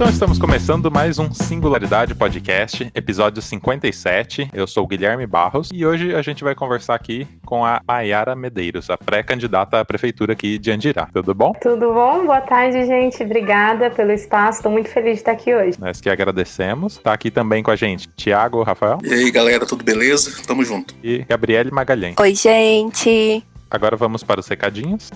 Então estamos começando mais um Singularidade Podcast, episódio 57. Eu sou o Guilherme Barros e hoje a gente vai conversar aqui com a Mayara Medeiros, a pré-candidata à prefeitura aqui de Andirá. Tudo bom? Tudo bom? Boa tarde, gente. Obrigada pelo espaço. Estou muito feliz de estar aqui hoje. Nós que agradecemos. Tá aqui também com a gente Tiago, Rafael. E aí, galera, tudo beleza? Tamo junto. E Gabriele Magalhães. Oi, gente. Agora vamos para os recadinhos.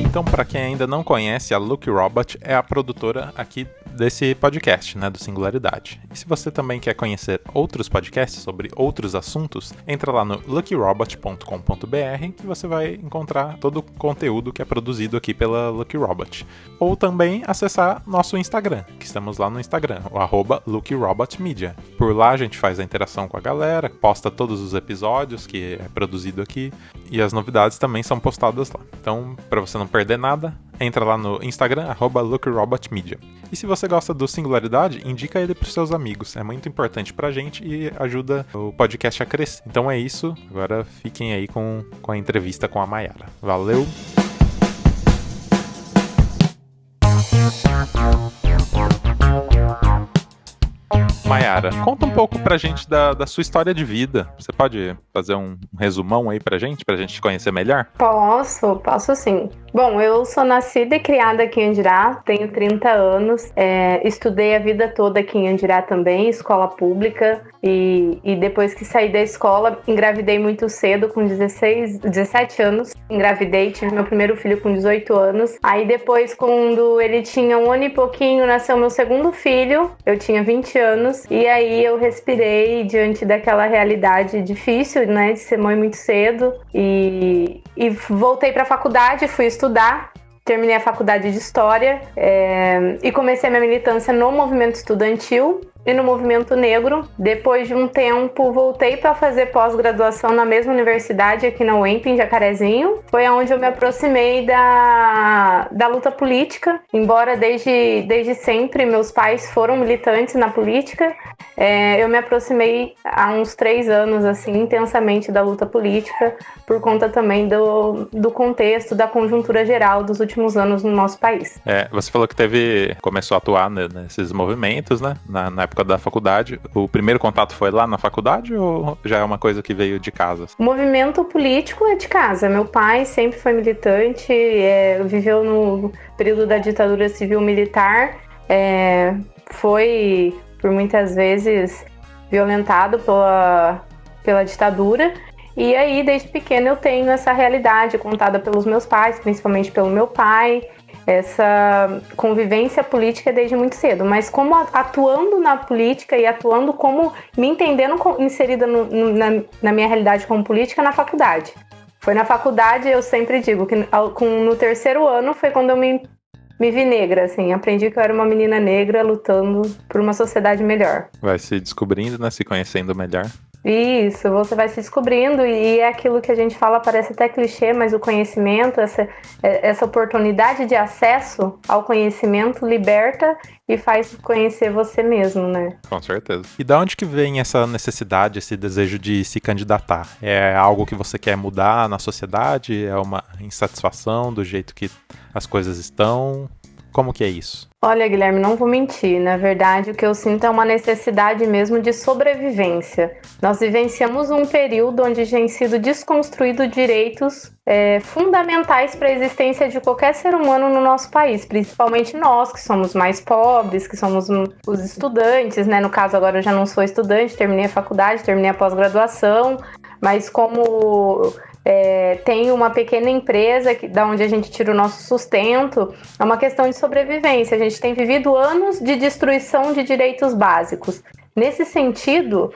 Então, para quem ainda não conhece, a Lucky Robot é a produtora aqui desse podcast, né, do Singularidade. E se você também quer conhecer outros podcasts sobre outros assuntos, entra lá no luckyrobot.com.br que você vai encontrar todo o conteúdo que é produzido aqui pela Lucky Robot. Ou também acessar nosso Instagram, que estamos lá no Instagram, o @LuckyRobotMedia. Por lá a gente faz a interação com a galera, posta todos os episódios que é produzido aqui e as novidades também são postadas lá. Então, para você não perder nada, entra lá no Instagram, @LuckyRobotMedia. E se você gosta do Singularidade, indica ele pros seus amigos. É muito importante pra gente e ajuda o podcast a crescer. Então é isso. Agora fiquem aí com a entrevista com a Mayara. Valeu! Mayara, conta um pouco pra gente da sua história de vida. Você pode fazer um resumão aí pra gente te conhecer melhor? Posso sim. Bom, eu sou nascida e criada aqui em Andirá, tenho 30 anos, estudei a vida toda aqui em Andirá também, escola pública, e depois que saí da escola, engravidei muito cedo, com 17 anos, engravidei, tive meu primeiro filho com 18 anos, aí depois, quando ele tinha 1 ano e pouquinho, nasceu meu segundo filho, eu tinha 20 anos, e aí eu respirei diante daquela realidade difícil, né, de ser mãe muito cedo, e voltei para a faculdade, fui estudar, terminei a faculdade de História e comecei a minha militância no movimento estudantil e no movimento negro. Depois de um tempo, voltei para fazer pós-graduação na mesma universidade, aqui na UEMP, em Jacarezinho. Foi onde eu me aproximei da luta política, embora desde sempre meus pais foram militantes na política. Eu me aproximei há uns 3 anos, assim, intensamente da luta política, por conta também do contexto, da conjuntura geral dos últimos anos no nosso país. Você falou que começou a atuar nesses movimentos, né, na época da faculdade. O primeiro contato foi lá na faculdade ou já é uma coisa que veio de casa? O movimento político é de casa. Meu pai sempre foi militante, viveu no período da ditadura civil-militar, foi por muitas vezes violentado pela ditadura. E aí, desde pequena, eu tenho essa realidade contada pelos meus pais, principalmente pelo meu pai, essa convivência política desde muito cedo. Mas como atuando na política e atuando como me entendendo inserida na minha realidade como política na faculdade. Foi na faculdade, eu sempre digo, que no 3º ano foi quando eu me vi negra, assim. Aprendi que eu era uma menina negra lutando por uma sociedade melhor. Vai se descobrindo, né? Se conhecendo melhor. Isso, você vai se descobrindo e é aquilo que a gente fala, parece até clichê, mas o conhecimento, essa oportunidade de acesso ao conhecimento liberta e faz conhecer você mesmo, né? Com certeza. E da onde que vem essa necessidade, esse desejo de se candidatar? É algo que você quer mudar na sociedade? É uma insatisfação do jeito que as coisas estão? Como que é isso? Olha, Guilherme, não vou mentir. Na verdade, o que eu sinto é uma necessidade mesmo de sobrevivência. Nós vivenciamos um período onde têm sido desconstruídos direitos fundamentais para a existência de qualquer ser humano no nosso país, principalmente nós, que somos mais pobres, que somos os estudantes, né? No caso, agora eu já não sou estudante, terminei a faculdade, terminei a pós-graduação, mas como tem uma pequena empresa da onde a gente tira o nosso sustento, é uma questão de sobrevivência. A gente tem vivido anos de destruição de direitos básicos. Nesse sentido,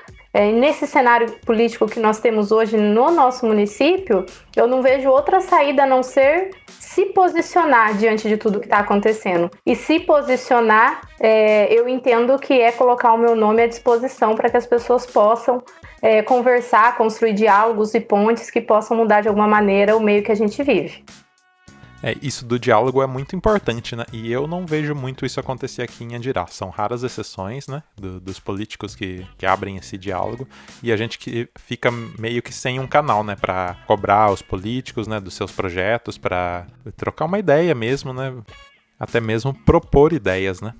nesse cenário político que nós temos hoje no nosso município, eu não vejo outra saída a não ser se posicionar diante de tudo que está acontecendo. E se posicionar, eu entendo que é colocar o meu nome à disposição para que as pessoas possam conversar, construir diálogos e pontes que possam mudar de alguma maneira o meio que a gente vive. Isso do diálogo é muito importante, né? E eu não vejo muito isso acontecer aqui em Andirá. São raras exceções, né? Dos políticos que abrem esse diálogo. E a gente que fica meio que sem um canal, né? Pra cobrar os políticos, né? Dos seus projetos, pra trocar uma ideia mesmo, né? até mesmo propor ideias, né?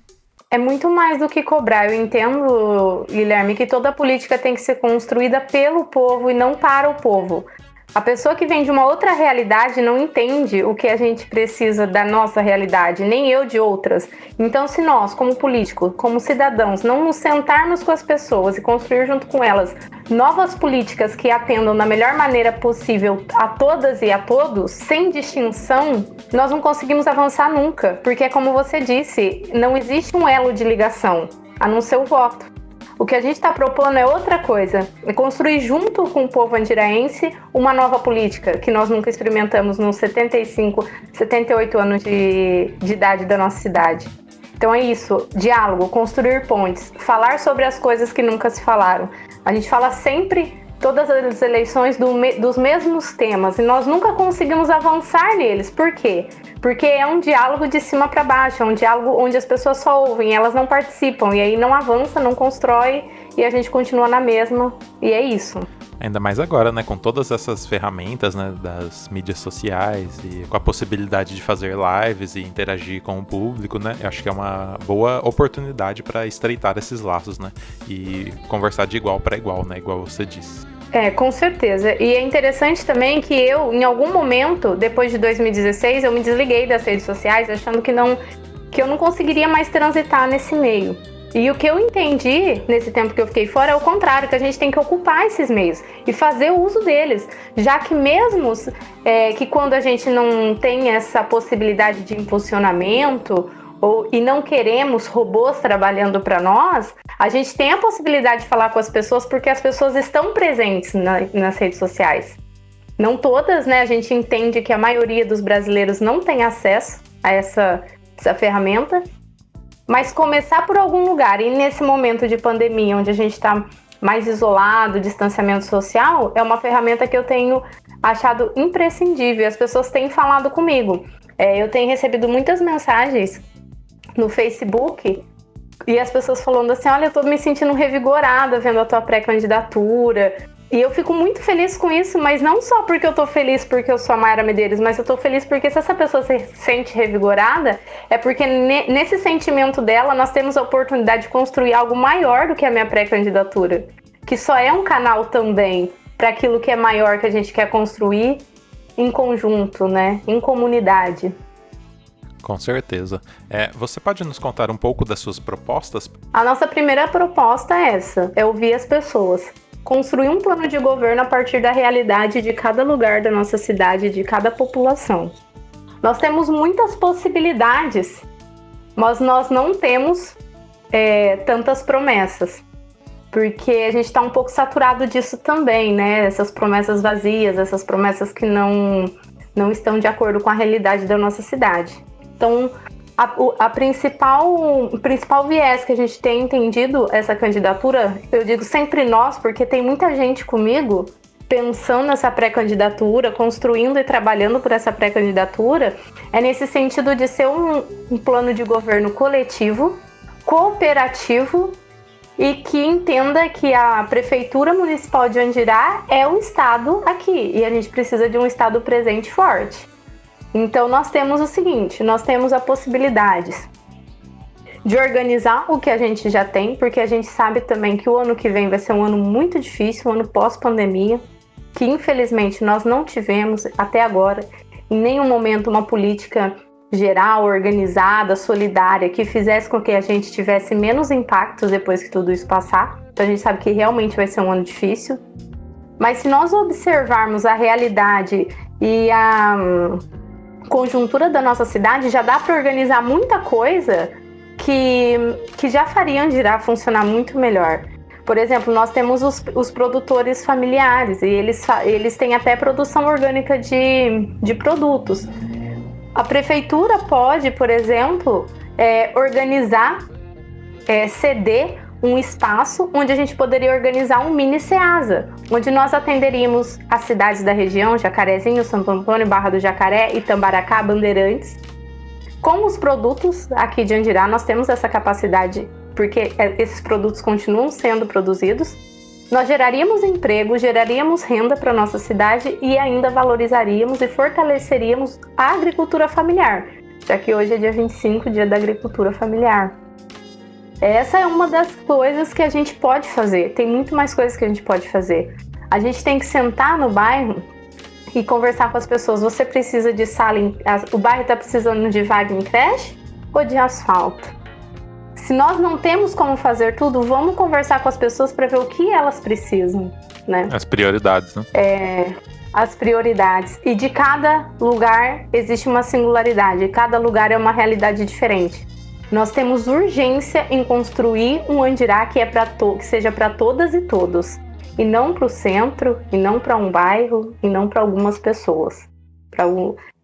É muito mais do que cobrar. Eu entendo, Guilherme, que toda política tem que ser construída pelo povo e não para o povo. A pessoa que vem de uma outra realidade não entende o que a gente precisa da nossa realidade, nem eu de outras. Então, se nós, como políticos, como cidadãos, não nos sentarmos com as pessoas e construir junto com elas novas políticas que atendam da melhor maneira possível a todas e a todos, sem distinção, nós não conseguimos avançar nunca. Porque, como você disse, não existe um elo de ligação, a não ser o voto. O que a gente está propondo é outra coisa, é construir junto com o povo andiraense uma nova política que nós nunca experimentamos nos 75, 78 anos de idade da nossa cidade. Então é isso, diálogo, construir pontes, falar sobre as coisas que nunca se falaram. A gente fala sempre, todas as eleições, dos mesmos temas e nós nunca conseguimos avançar neles. Por quê? Porque é um diálogo de cima para baixo, é um diálogo onde as pessoas só ouvem, elas não participam, e aí não avança, não constrói, e a gente continua na mesma, e é isso. Ainda mais agora, né, com todas essas ferramentas, né, das mídias sociais e com a possibilidade de fazer lives e interagir com o público, né, eu acho que é uma boa oportunidade para estreitar esses laços, né, e conversar de igual para igual, né, igual você disse. Com certeza. E é interessante também que eu, em algum momento, depois de 2016, eu me desliguei das redes sociais, achando que eu não conseguiria mais transitar nesse meio. E o que eu entendi nesse tempo que eu fiquei fora é o contrário, que a gente tem que ocupar esses meios e fazer o uso deles, já que mesmo que quando a gente não tem essa possibilidade de impulsionamento e não queremos robôs trabalhando para nós, a gente tem a possibilidade de falar com as pessoas porque as pessoas estão presentes nas redes sociais. Não todas, né? A gente entende que a maioria dos brasileiros não tem acesso a essa ferramenta, mas começar por algum lugar, e nesse momento de pandemia, onde a gente está mais isolado, distanciamento social, é uma ferramenta que eu tenho achado imprescindível. As pessoas têm falado comigo. Eu tenho recebido muitas mensagens no Facebook e as pessoas falando assim, olha, eu tô me sentindo revigorada vendo a tua pré-candidatura. E eu fico muito feliz com isso, mas não só porque eu tô feliz porque eu sou a Mayra Medeiros, mas eu tô feliz porque se essa pessoa se sente revigorada, é porque nesse sentimento dela nós temos a oportunidade de construir algo maior do que a minha pré-candidatura, que só é um canal também para aquilo que é maior que a gente quer construir em conjunto, né? Em comunidade. Com certeza. Você pode nos contar um pouco das suas propostas? A nossa primeira proposta é essa, é ouvir as pessoas. Construir um plano de governo a partir da realidade de cada lugar da nossa cidade, de cada população. Nós temos muitas possibilidades, mas nós não temos tantas promessas, porque a gente está um pouco saturado disso também, né? Essas promessas vazias, essas promessas que não estão de acordo com a realidade da nossa cidade. Então, o principal viés que a gente tem entendido essa candidatura, eu digo sempre nós, porque tem muita gente comigo pensando nessa pré-candidatura, construindo e trabalhando por essa pré-candidatura, é nesse sentido de ser um plano de governo coletivo, cooperativo e que entenda que a Prefeitura Municipal de Andirá é o Estado aqui e a gente precisa de um Estado presente e forte. Então nós temos o seguinte, nós temos a possibilidade de organizar o que a gente já tem, porque a gente sabe também que o ano que vem vai ser um ano muito difícil, um ano pós-pandemia, que infelizmente nós não tivemos até agora em nenhum momento uma política geral, organizada, solidária, que fizesse com que a gente tivesse menos impactos depois que tudo isso passar. Então a gente sabe que realmente vai ser um ano difícil. Mas se nós observarmos a realidade e a conjuntura da nossa cidade, já dá para organizar muita coisa que já faria Andirá funcionar muito melhor. Por exemplo, nós temos os produtores familiares e eles têm até produção orgânica de produtos. A prefeitura pode, por exemplo, organizar, ceder um espaço onde a gente poderia organizar um mini Ceasa, onde nós atenderíamos as cidades da região, Jacarezinho, Santo Antônio, Barra do Jacaré, Itambaracá, Bandeirantes. Com os produtos aqui de Andirá, nós temos essa capacidade, porque esses produtos continuam sendo produzidos. Nós geraríamos emprego, geraríamos renda para a nossa cidade e ainda valorizaríamos e fortaleceríamos a agricultura familiar, já que hoje é dia 25, dia da agricultura familiar. Essa é uma das coisas que a gente pode fazer. Tem muito mais coisas que a gente pode fazer. A gente tem que sentar no bairro e conversar com as pessoas. Você precisa de sala o bairro está precisando de vaga em creche ou de asfalto? Se nós não temos como fazer tudo, vamos conversar com as pessoas para ver o que elas precisam, né? As prioridades, né? As prioridades. E de cada lugar existe uma singularidade. Cada lugar é uma realidade diferente. Nós temos urgência em construir um Andirá que seja para todas e todos. E não para o centro, e não para um bairro, e não para algumas pessoas.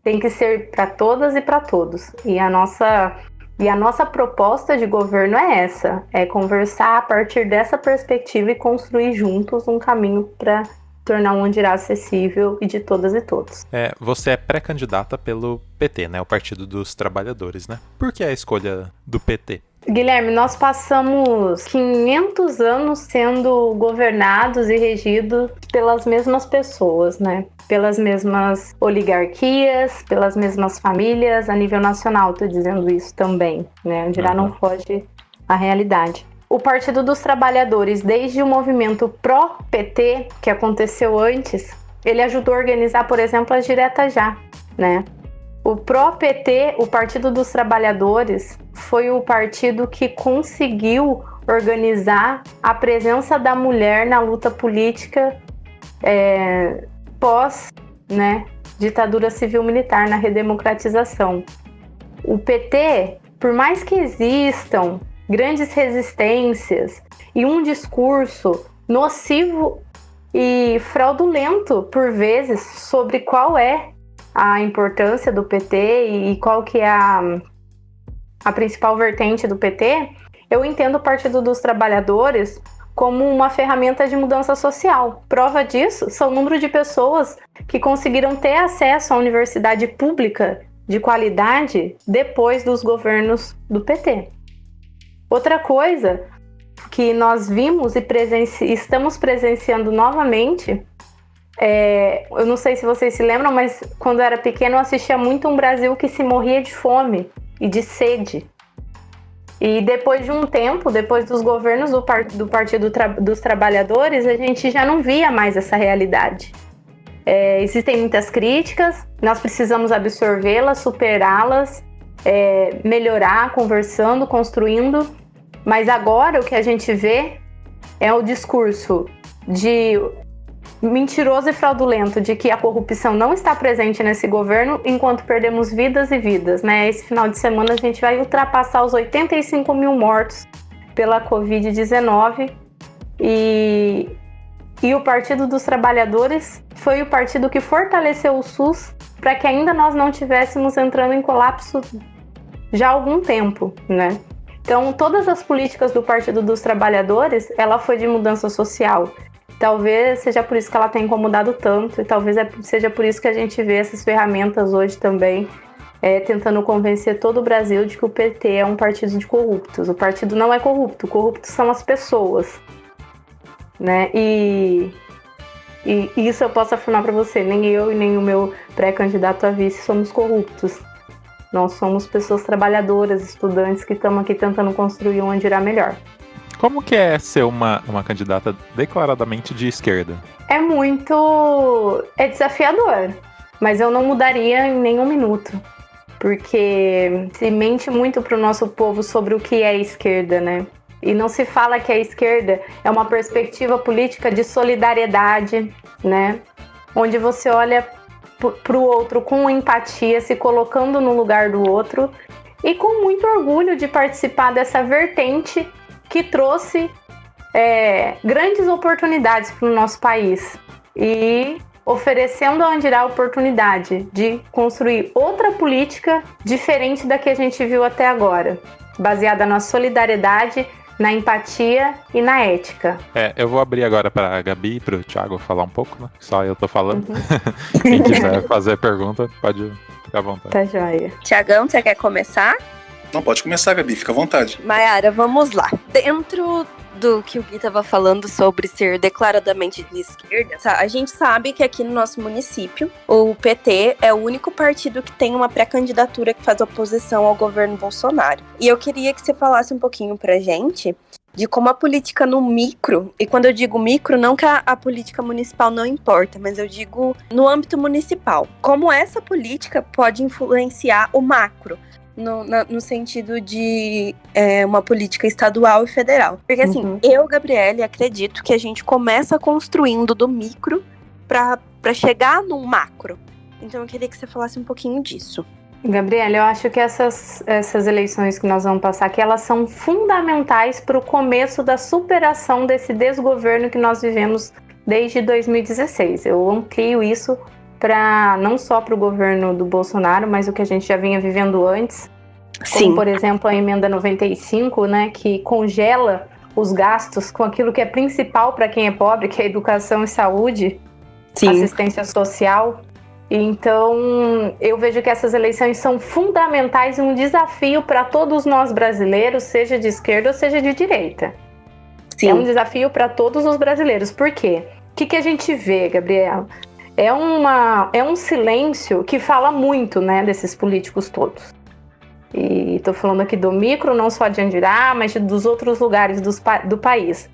Tem que ser para todas e para todos. E a nossa proposta de governo é essa. É conversar a partir dessa perspectiva e construir juntos um caminho para tornar um Andirá acessível e de todas e todos. Você é pré-candidata pelo PT, né? O Partido dos Trabalhadores, né? Por que a escolha do PT? Guilherme, nós passamos 500 anos sendo governados e regidos pelas mesmas pessoas, né? Pelas mesmas oligarquias, pelas mesmas famílias, a nível nacional, estou dizendo isso também, né? Andirá não foge à realidade. O Partido dos Trabalhadores, desde o movimento pró-PT, que aconteceu antes, ele ajudou a organizar, por exemplo, as Direta Já, né? O pró-PT, o Partido dos Trabalhadores, foi o partido que conseguiu organizar a presença da mulher na luta política pós, né, ditadura civil-militar, na redemocratização. O PT, por mais que existam grandes resistências e um discurso nocivo e fraudulento, por vezes, sobre qual é a importância do PT e qual que é a principal vertente do PT, eu entendo o Partido dos Trabalhadores como uma ferramenta de mudança social. Prova disso são o número de pessoas que conseguiram ter acesso à universidade pública de qualidade depois dos governos do PT. Outra coisa que nós vimos e estamos presenciando novamente, eu não sei se vocês se lembram, mas quando eu era pequena eu assistia muito um Brasil que se morria de fome e de sede. E depois de um tempo, depois dos governos do Partido dos Trabalhadores, a gente já não via mais essa realidade. Existem muitas críticas, nós precisamos absorvê-las, superá-las, melhorar, conversando, construindo, mas agora o que a gente vê é o discurso mentiroso e fraudulento de que a corrupção não está presente nesse governo enquanto perdemos vidas e vidas, né? Esse final de semana a gente vai ultrapassar os 85 mil mortos pela Covid-19 e o Partido dos Trabalhadores foi o partido que fortaleceu o SUS para que ainda nós não estivéssemos entrando em colapso já há algum tempo, né? Então, todas as políticas do Partido dos Trabalhadores, ela foi de mudança social. Talvez seja por isso que ela tem incomodado tanto, e talvez seja por isso que a gente vê essas ferramentas hoje também, tentando convencer todo o Brasil de que o PT é um partido de corruptos. O partido não é corrupto, corruptos são as pessoas, né? E isso eu posso afirmar para você, nem eu e nem o meu pré-candidato a vice somos corruptos. Nós somos pessoas trabalhadoras, estudantes que estamos aqui tentando construir um Andirá melhor. Como que é ser uma candidata declaradamente de esquerda? É desafiador, mas eu não mudaria em nenhum minuto, porque se mente muito para o nosso povo sobre o que é esquerda, né? E não se fala que a esquerda é uma perspectiva política de solidariedade, né? Onde você olha para o outro com empatia, se colocando no lugar do outro e com muito orgulho de participar dessa vertente que trouxe grandes oportunidades para o nosso país e oferecendo ao Andirá a oportunidade de construir outra política diferente da que a gente viu até agora, baseada na solidariedade, na empatia e na ética. Eu vou abrir agora para a Gabi e para o Thiago falar um pouco, né? Só eu tô falando. Quem quiser fazer pergunta, pode ficar à vontade. Tá joia. Thiagão, você quer começar? Não, pode começar, Gabi, fica à vontade. Mayara, vamos lá. Dentro do que o Gui estava falando sobre ser declaradamente de esquerda, a gente sabe que aqui no nosso município, o PT é o único partido que tem uma pré-candidatura que faz oposição ao governo Bolsonaro. E eu queria que você falasse um pouquinho pra gente de como a política no micro, e quando eu digo micro, não que a política municipal não importa, mas eu digo no âmbito municipal, como essa política pode influenciar o macro, no sentido de uma política estadual e federal. Porque assim, eu, Gabriele, acredito que a gente começa construindo do micro para chegar num macro. Então eu queria que você falasse um pouquinho disso. Gabriela, eu acho que essas eleições que nós vamos passar aqui, elas são fundamentais para o começo da superação desse desgoverno que nós vivemos desde 2016. Eu amplio isso não só para o governo do Bolsonaro, mas o que a gente já vinha vivendo antes. Sim. Como, por exemplo, a emenda 95, né, que congela os gastos com aquilo que é principal para quem é pobre, que é educação e saúde, Sim. Assistência social. Então, eu vejo que essas eleições são fundamentais e um desafio para todos nós brasileiros, seja de esquerda ou seja de direita. Sim. É um desafio para todos os brasileiros. Por quê? O que a gente vê, Gabriela? É um silêncio que fala muito, né, desses políticos todos. E estou falando aqui do micro, não só de Andirá, mas dos outros lugares do país.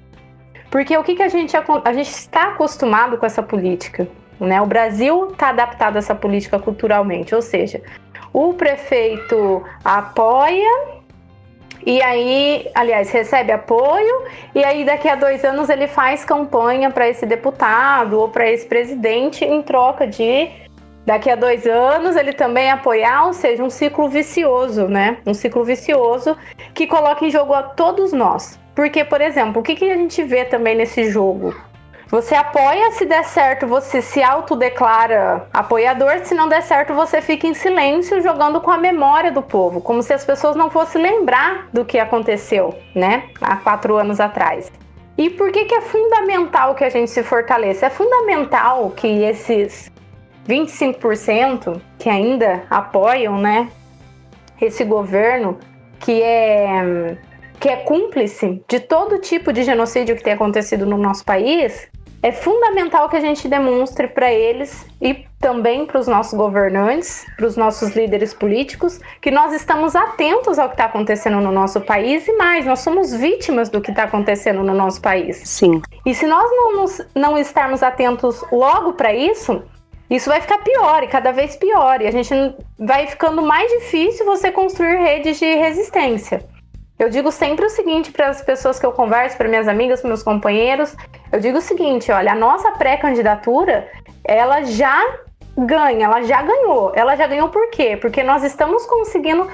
Porque o que a gente está acostumado com essa política, né? O Brasil está adaptado a essa política culturalmente, ou seja, o prefeito apoia, e aí, aliás, recebe apoio, e aí daqui a 2 anos ele faz campanha para esse deputado ou para esse presidente em troca de, daqui a 2 anos, ele também apoiar, ou seja, um ciclo vicioso, né? Um ciclo vicioso que coloca em jogo a todos nós. Porque, por exemplo, o que a gente vê também nesse jogo? Você apoia, se der certo, você se autodeclara apoiador, se não der certo, você fica em silêncio, jogando com a memória do povo, como se as pessoas não fossem lembrar do que aconteceu, né, há 4 anos atrás. E por que é fundamental que a gente se fortaleça? É fundamental que esses 25% que ainda apoiam, né, esse governo, que é cúmplice de todo tipo de genocídio que tem acontecido no nosso país, é fundamental que a gente demonstre para eles e também para os nossos governantes, para os nossos líderes políticos, que nós estamos atentos ao que está acontecendo no nosso país e mais, nós somos vítimas do que está acontecendo no nosso país. Sim. E se nós não estarmos atentos logo para isso vai ficar pior e cada vez pior. E a gente vai ficando mais difícil você construir redes de resistência. Eu digo sempre o seguinte para as pessoas que eu converso, para minhas amigas, para meus companheiros, eu digo o seguinte, olha, a nossa pré-candidatura, ela já ganhou. Ela já ganhou por quê? Porque nós estamos conseguindo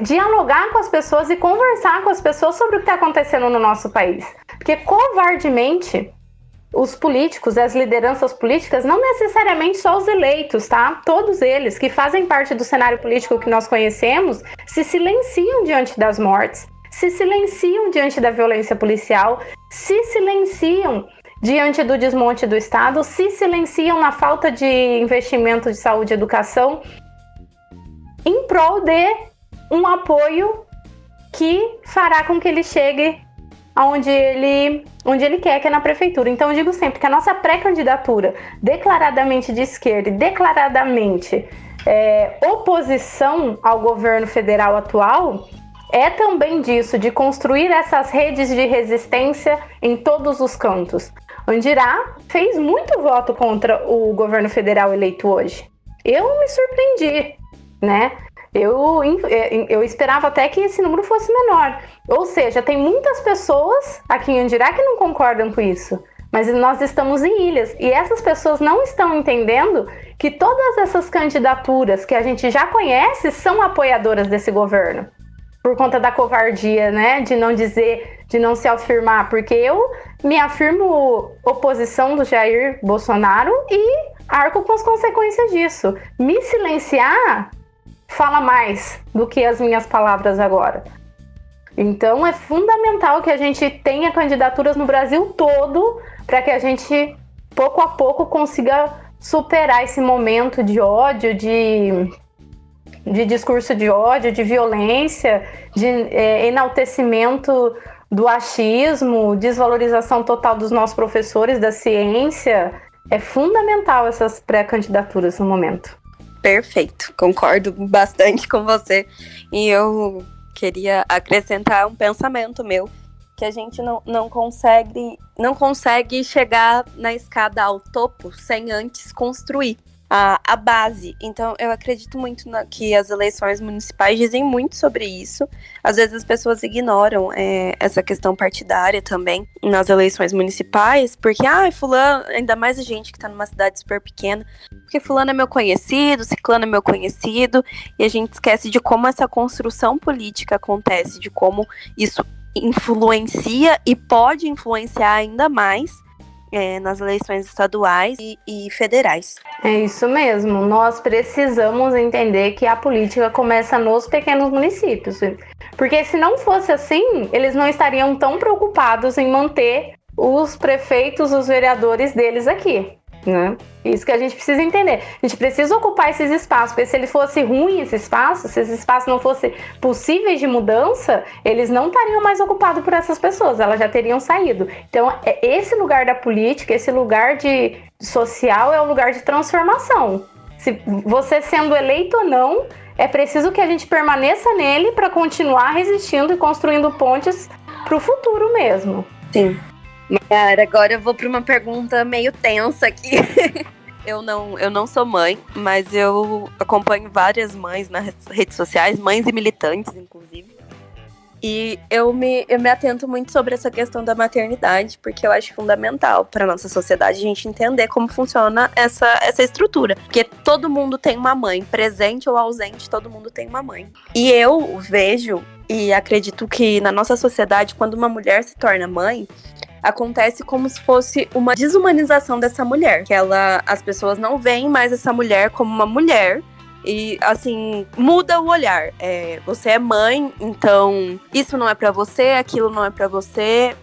dialogar com as pessoas e conversar com as pessoas sobre o que está acontecendo no nosso país. Porque covardemente, os políticos, as lideranças políticas, não necessariamente só os eleitos, tá? Todos eles que fazem parte do cenário político que nós conhecemos, se silenciam diante das mortes, se silenciam diante da violência policial, se silenciam diante do desmonte do Estado, se silenciam na falta de investimento de saúde e educação, em prol de um apoio que fará com que ele chegue onde ele quer, que é na prefeitura. Então eu digo sempre que a nossa pré-candidatura declaradamente de esquerda e declaradamente oposição ao governo federal atual é também disso, de construir essas redes de resistência em todos os cantos. Andirá fez muito voto contra o governo federal eleito hoje. Eu me surpreendi, né? Eu esperava até que esse número fosse menor. Ou seja, tem muitas pessoas aqui em Andirá que não concordam com isso. Mas nós estamos em ilhas. E essas pessoas não estão entendendo que todas essas candidaturas que a gente já conhece são apoiadoras desse governo. Por conta da covardia, né? De não dizer, de não se afirmar. Porque eu me afirmo oposição do Jair Bolsonaro e arco com as consequências disso. Me silenciar fala mais do que as minhas palavras agora. Então é fundamental que a gente tenha candidaturas no Brasil todo para que a gente, pouco a pouco, consiga superar esse momento de ódio, de discurso de ódio, de violência, de enaltecimento do achismo, desvalorização total dos nossos professores da ciência. É fundamental essas pré-candidaturas no momento. Perfeito, concordo bastante com você. E eu queria acrescentar um pensamento meu, que a gente não consegue chegar na escada ao topo sem antes construir a base. Então, eu acredito muito que as eleições municipais dizem muito sobre isso. Às vezes as pessoas ignoram essa questão partidária também nas eleições municipais, porque, fulano, ainda mais a gente que tá numa cidade super pequena, porque fulano é meu conhecido, ciclano é meu conhecido, e a gente esquece de como essa construção política acontece, de como isso influencia e pode influenciar ainda mais nas eleições estaduais e federais. É isso mesmo. Nós precisamos entender que a política começa nos pequenos municípios. Porque se não fosse assim, eles não estariam tão preocupados em manter os prefeitos, os vereadores deles aqui, né? Isso que a gente precisa entender. A gente precisa ocupar esses espaços, porque se ele fosse ruim esse espaço, se esses espaços não fossem possíveis de mudança, eles não estariam mais ocupados por essas pessoas, elas já teriam saído. Então, esse lugar da política, esse lugar de social é o lugar de transformação. Se você sendo eleito ou não, é preciso que a gente permaneça nele para continuar resistindo e construindo pontes para o futuro mesmo. Sim. Mayara, agora eu vou para uma pergunta meio tensa aqui. Eu não sou mãe, mas eu acompanho várias mães nas redes sociais, mães e militantes, inclusive. E eu me atento muito sobre essa questão da maternidade, porque eu acho fundamental para a nossa sociedade a gente entender como funciona essa estrutura. Porque todo mundo tem uma mãe, presente ou ausente, todo mundo tem uma mãe. E eu vejo e acredito que na nossa sociedade, quando uma mulher se torna mãe, acontece como se fosse uma desumanização dessa mulher. Que as pessoas não veem mais essa mulher como uma mulher. E, assim, muda o olhar. Você é mãe, então isso não é pra você, aquilo não é pra você.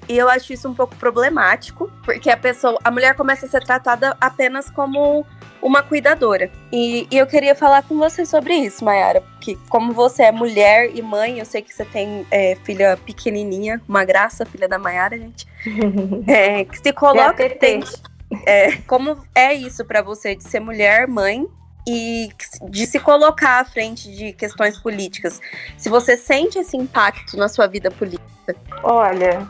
E eu acho isso um pouco problemático, porque a mulher começa a ser tratada apenas como uma cuidadora. E eu queria falar com você sobre isso, Mayara, porque como você é mulher e mãe, eu sei que você tem filha pequenininha, uma graça, filha da Mayara, gente. Que se coloca... como é isso pra você de ser mulher, mãe, e de se colocar à frente de questões políticas? Se você sente esse impacto na sua vida política? Olha,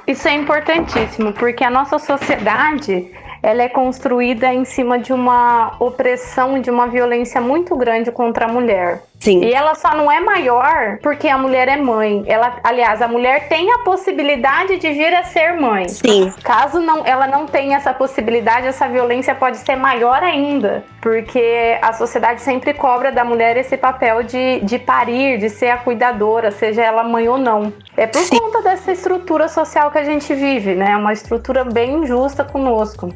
isso é importantíssimo, porque a nossa sociedade, ela é construída em cima de uma opressão, de uma violência muito grande contra a mulher. Sim. E ela só não é maior porque a mulher é mãe. Aliás, a mulher tem a possibilidade de vir a ser mãe. Sim. Caso ela não tenha essa possibilidade, essa violência pode ser maior ainda. Porque a sociedade sempre cobra da mulher esse papel de parir, de ser a cuidadora, seja ela mãe ou não. É por Sim. conta dessa estrutura social que a gente vive, né? Uma estrutura bem injusta conosco.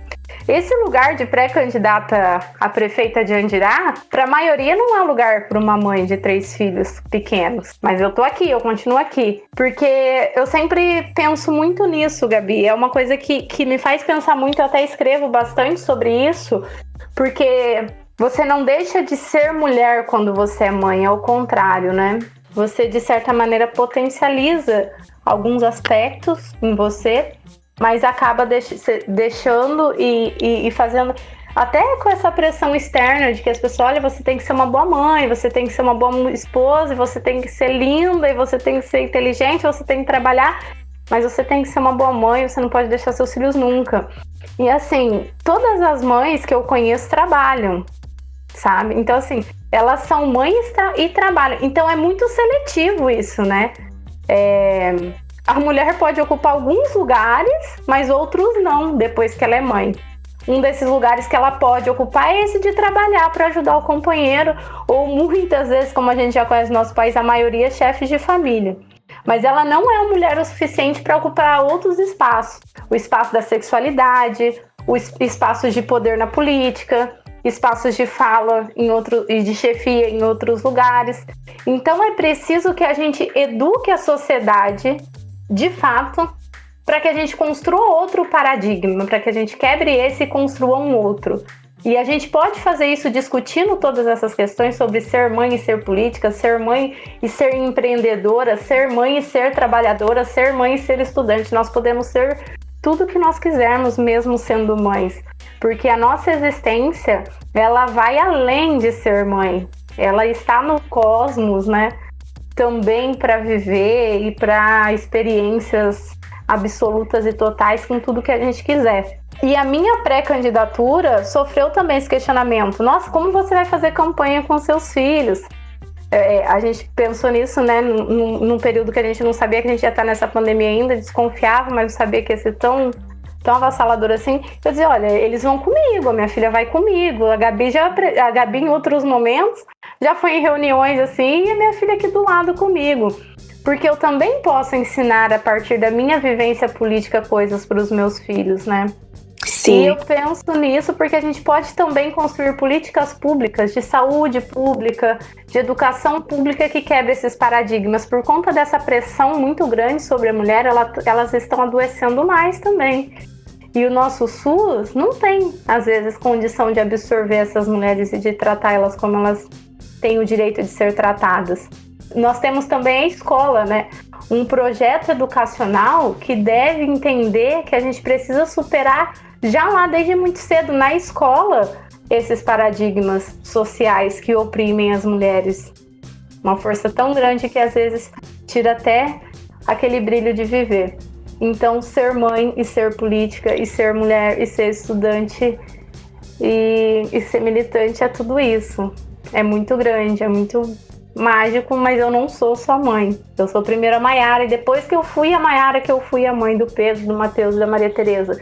Esse lugar de pré-candidata a prefeita de Andirá, para a maioria não é lugar para uma mãe de 3 filhos pequenos. Mas eu tô aqui, eu continuo aqui. Porque eu sempre penso muito nisso, Gabi. É uma coisa que me faz pensar muito, eu até escrevo bastante sobre isso. Porque você não deixa de ser mulher quando você é mãe, é o contrário, né? Você, de certa maneira, potencializa alguns aspectos em você, mas acaba deixando e fazendo, até com essa pressão externa de que as pessoas, olha, você tem que ser uma boa mãe, você tem que ser uma boa esposa, você tem que ser linda, e você tem que ser inteligente, você tem que trabalhar, mas você tem que ser uma boa mãe, você não pode deixar seus filhos nunca. E assim, todas as mães que eu conheço trabalham, sabe? Então assim, elas são mães e trabalham. Então é muito seletivo isso, né? A mulher pode ocupar alguns lugares, mas outros não, depois que ela é mãe. Um desses lugares que ela pode ocupar é esse de trabalhar para ajudar o companheiro, ou muitas vezes, como a gente já conhece no nosso país, a maioria é chefes de família. Mas ela não é uma mulher o suficiente para ocupar outros espaços. O espaço da sexualidade, os espaços de poder na política, espaços de fala e de chefia em outros lugares. Então é preciso que a gente eduque a sociedade, de fato, para que a gente construa outro paradigma, para que a gente quebre esse e construa um outro. E a gente pode fazer isso discutindo todas essas questões sobre ser mãe e ser política, ser mãe e ser empreendedora, ser mãe e ser trabalhadora, ser mãe e ser estudante. Nós podemos ser tudo que nós quisermos, mesmo sendo mães. Porque a nossa existência, ela vai além de ser mãe. Ela está no cosmos, né? Também para viver e para experiências absolutas e totais com tudo que a gente quiser. E a minha pré-candidatura sofreu também esse questionamento. Nossa, como você vai fazer campanha com seus filhos? A gente pensou nisso, né, num período que a gente não sabia que a gente ia estar nessa pandemia ainda, desconfiava, mas não sabia que ia ser tão avassalador assim. Eu dizia, olha, eles vão comigo, a minha filha vai comigo. A Gabi em outros momentos já foi em reuniões assim, e a minha filha aqui do lado comigo. Porque eu também posso ensinar a partir da minha vivência política coisas para os meus filhos, né? Sim. E eu penso nisso porque a gente pode também construir políticas públicas de saúde pública, de educação pública que quebra esses paradigmas. Por conta dessa pressão muito grande sobre a mulher, elas estão adoecendo mais também. E o nosso SUS não tem, às vezes, condição de absorver essas mulheres e de tratar elas como elas têm o direito de ser tratadas. Nós temos também a escola, né? Um projeto educacional que deve entender que a gente precisa superar já lá desde muito cedo na escola esses paradigmas sociais que oprimem as mulheres. Uma força tão grande que às vezes tira até aquele brilho de viver. Então, ser mãe e ser política e ser mulher e ser estudante e ser militante é tudo isso. É muito grande, é muito mágico, mas eu não sou só mãe. Eu sou primeiro a Maiara e depois que eu fui a Maiara que eu fui a mãe do Pedro, do Matheus e da Maria Tereza.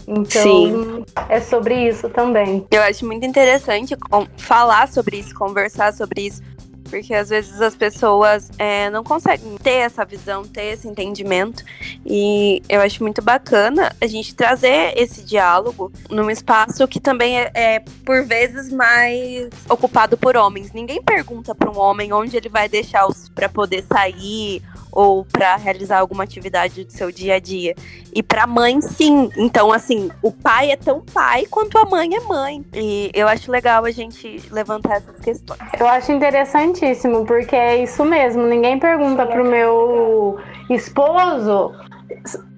Então, sim, é sobre isso também. Eu acho muito interessante falar sobre isso, conversar sobre isso, porque às vezes as pessoas não conseguem ter essa visão, ter esse entendimento, e eu acho muito bacana a gente trazer esse diálogo num espaço que também é por vezes mais ocupado por homens. Ninguém pergunta para um homem onde ele vai deixar para poder sair ou para realizar alguma atividade do seu dia a dia. E para mãe, sim. Então, assim, o pai é tão pai quanto a mãe é mãe. E eu acho legal a gente levantar essas questões. Eu acho interessantíssimo, porque é isso mesmo. Ninguém pergunta pro meu esposo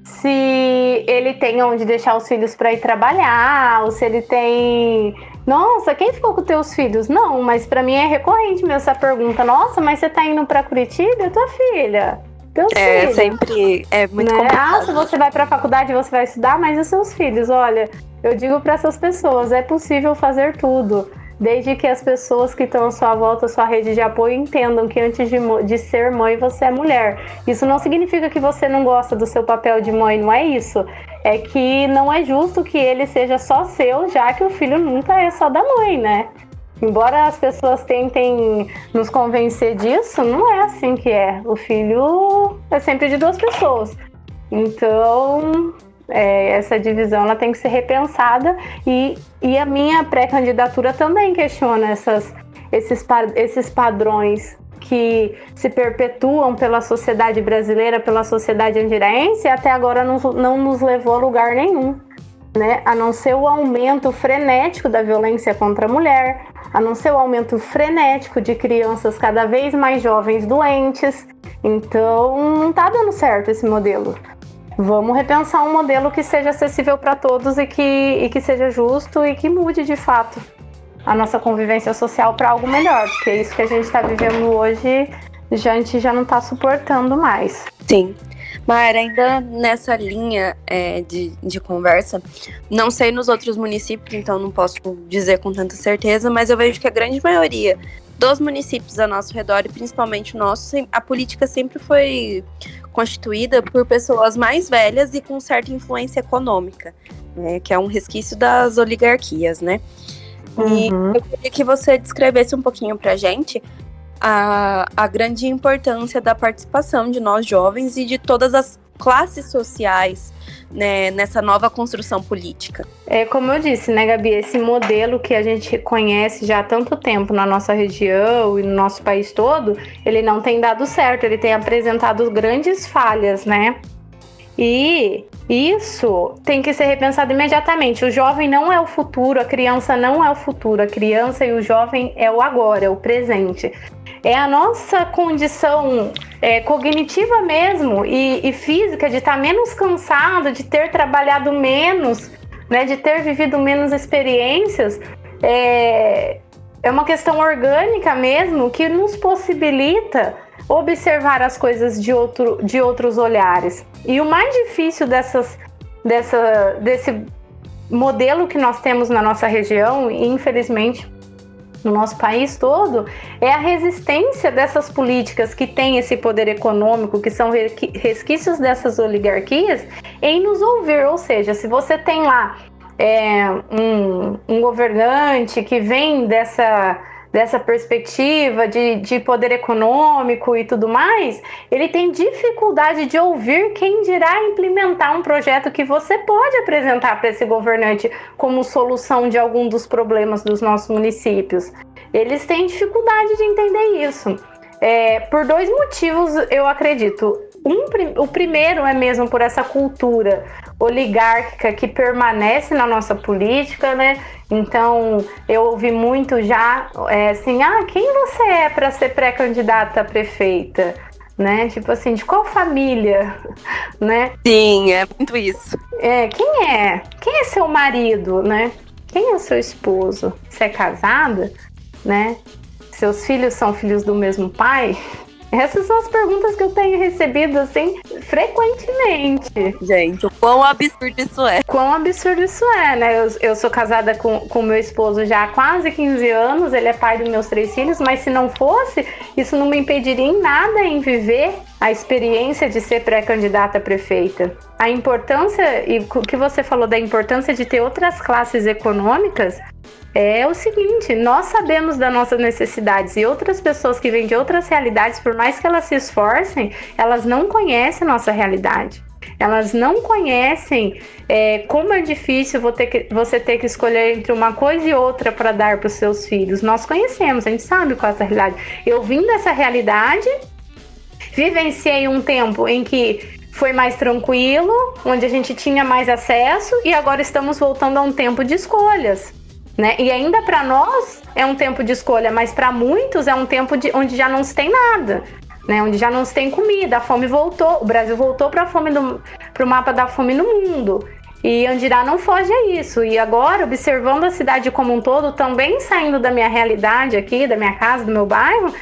se ele tem onde deixar os filhos para ir trabalhar, ou se ele tem... Nossa, quem ficou com teus filhos? Não, mas pra mim é recorrente mesmo essa pergunta. Nossa, mas você tá indo pra Curitiba? Tua filha? Teus filhos? Sempre é muito complicado. Se você vai pra faculdade, você vai estudar, mas os seus filhos? Olha, eu digo pra essas pessoas, é possível fazer tudo. Desde que as pessoas que estão à sua volta, à sua rede de apoio, entendam que antes de ser mãe, você é mulher. Isso não significa que você não gosta do seu papel de mãe, não é isso. É que não é justo que ele seja só seu, já que o filho nunca é só da mãe, né? Embora as pessoas tentem nos convencer disso, não é assim que é. O filho é sempre de duas pessoas. Então... essa divisão ela tem que ser repensada e a minha pré-candidatura também questiona esses padrões que se perpetuam pela sociedade brasileira, pela sociedade andiraense e até agora não nos levou a lugar nenhum, né? A não ser o aumento frenético da violência contra a mulher, a não ser o aumento frenético de crianças cada vez mais jovens doentes. Então não está dando certo esse modelo. Vamos repensar um modelo que seja acessível para todos e que seja justo e que mude de fato a nossa convivência social para algo melhor, porque é isso que a gente está vivendo hoje, a gente já não está suportando mais. Sim. Mas ainda nessa linha de conversa, não sei nos outros municípios, então não posso dizer com tanta certeza, mas eu vejo que a grande maioria dos municípios ao nosso redor, e principalmente o nosso, a política sempre foi constituída por pessoas mais velhas e com certa influência econômica, né, que é um resquício das oligarquias, né? E eu queria que você descrevesse um pouquinho pra gente a grande importância da participação de nós jovens e de todas as classes sociais, né, nessa nova construção política. Como eu disse, né, Gabi, esse modelo que a gente conhece já há tanto tempo na nossa região e no nosso país todo, ele não tem dado certo, ele tem apresentado grandes falhas, né? E Isso tem que ser repensado imediatamente. O jovem não é o futuro, a criança não é o futuro. A criança e o jovem é o agora, é o presente. É a nossa condição cognitiva mesmo e física de estar menos cansado, de ter trabalhado menos, né, de ter vivido menos experiências. É uma questão orgânica mesmo que nos possibilita observar as coisas de outros olhares. E o mais difícil desse modelo que nós temos na nossa região, e infelizmente no nosso país todo, é a resistência dessas políticas que têm esse poder econômico, que são resquícios dessas oligarquias, em nos ouvir. Ou seja, se você tem lá um governante que vem dessa perspectiva de poder econômico e tudo mais, ele tem dificuldade de ouvir quem dirá implementar um projeto que você pode apresentar para esse governante como solução de algum dos problemas dos nossos municípios. Eles têm dificuldade de entender isso. Por dois motivos, eu acredito. O primeiro é mesmo por essa cultura oligárquica que permanece na nossa política, né? Então, eu ouvi muito já, assim, quem você é para ser pré-candidata a prefeita? Né? Tipo assim, de qual família? Né? Sim, é muito isso. Quem é? Quem é seu marido, né? Quem é o seu esposo? Você é casada? Né? Seus filhos são filhos do mesmo pai? Essas são as perguntas que eu tenho recebido, assim, frequentemente. Gente, o quão absurdo isso é. Quão absurdo isso é, né? Eu sou casada com meu esposo já há quase 15 anos, ele é pai dos meus 3 filhos, mas se não fosse, isso não me impediria em nada em viver a experiência de ser pré-candidata a prefeita. A importância, e o que você falou da importância de ter outras classes econômicas, é o seguinte: nós sabemos das nossas necessidades e outras pessoas que vêm de outras realidades, por mais que elas se esforcem, elas não conhecem a nossa realidade. Elas não conhecem como é difícil você ter que escolher entre uma coisa e outra para dar para os seus filhos. Nós conhecemos, a gente sabe qual é essa realidade. Eu vim dessa realidade, vivenciei um tempo em que foi mais tranquilo, onde a gente tinha mais acesso, e agora estamos voltando a um tempo de escolhas. Né? E ainda para nós é um tempo de escolha, mas para muitos é um tempo onde já não se tem nada, né? Onde já não se tem comida, a fome voltou, o Brasil voltou para o mapa da fome no mundo. E Andirá não foge a isso. E agora, observando a cidade como um todo, também saindo da minha realidade aqui, da minha casa, do meu bairro,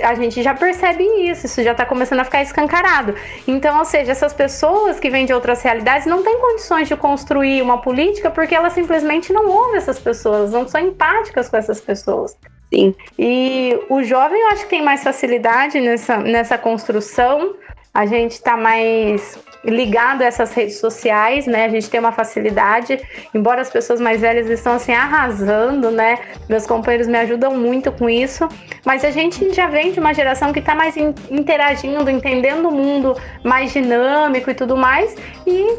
a gente já percebe isso já está começando a ficar escancarado. Então, ou seja, essas pessoas que vêm de outras realidades não têm condições de construir uma política porque elas simplesmente não ouvem essas pessoas, não são empáticas com essas pessoas. Sim. E o jovem, eu acho que tem mais facilidade nessa construção. A gente está mais ligado a essas redes sociais, né? A gente tem uma facilidade, embora as pessoas mais velhas estão assim arrasando, né? Meus companheiros me ajudam muito com isso, mas a gente já vem de uma geração que está mais interagindo, entendendo o mundo mais dinâmico e tudo mais, e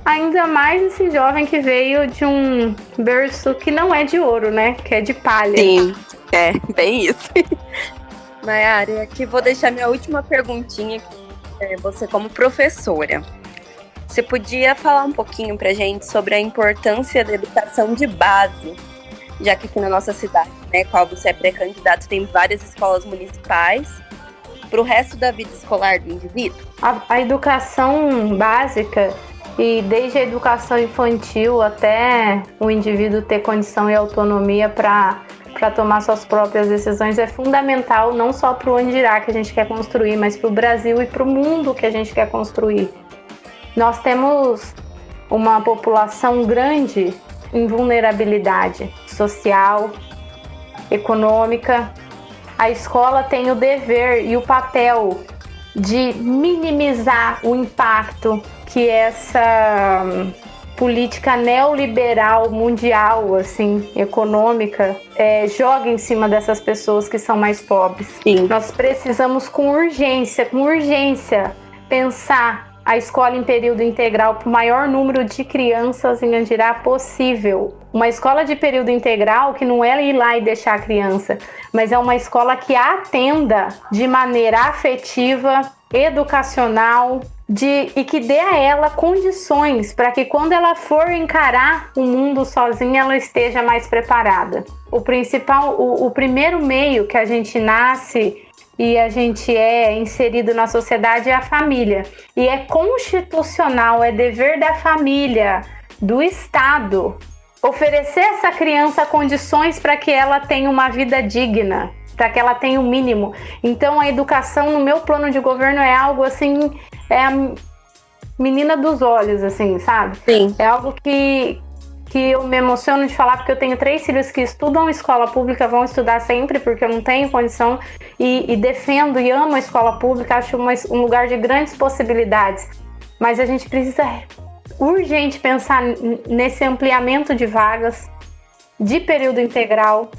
ainda mais esse jovem que veio de um berço que não é de ouro, né? Que é de palha. Sim, bem isso. Nayara, aqui vou deixar minha última perguntinha aqui. Você como professora, você podia falar um pouquinho pra gente sobre a importância da educação de base, já que aqui na nossa cidade, né, qual você é pré-candidato, tem várias escolas municipais, para o resto da vida escolar do indivíduo? A educação básica, e desde a educação infantil até o indivíduo ter condição e autonomia para tomar suas próprias decisões, é fundamental não só para o Andirá que a gente quer construir, mas para o Brasil e para o mundo que a gente quer construir. Nós temos uma população grande em vulnerabilidade social, econômica. A escola tem o dever e o papel de minimizar o impacto que essa política neoliberal mundial, assim, econômica, joga em cima dessas pessoas que são mais pobres. Sim. Nós precisamos com urgência, pensar a escola em período integral para o maior número de crianças em Andirá possível. Uma escola de período integral que não é ir lá e deixar a criança, mas é uma escola que a atenda de maneira afetiva, educacional, e que dê a ela condições para que quando ela for encarar o mundo sozinha, ela esteja mais preparada. O primeiro meio que a gente nasce e a gente é inserido na sociedade é a família. E é constitucional, é dever da família, do Estado, oferecer a essa criança condições para que ela tenha uma vida digna, para que ela tenha o mínimo. Então a educação no meu plano de governo é algo assim, é a menina dos olhos, assim, sabe? Sim. É algo que eu me emociono de falar, porque eu tenho 3 filhos que estudam escola pública, vão estudar sempre, porque eu não tenho condição, e defendo e amo a escola pública, acho um lugar de grandes possibilidades. Mas a gente precisa urgente pensar nesse ampliamento de vagas, de período integral.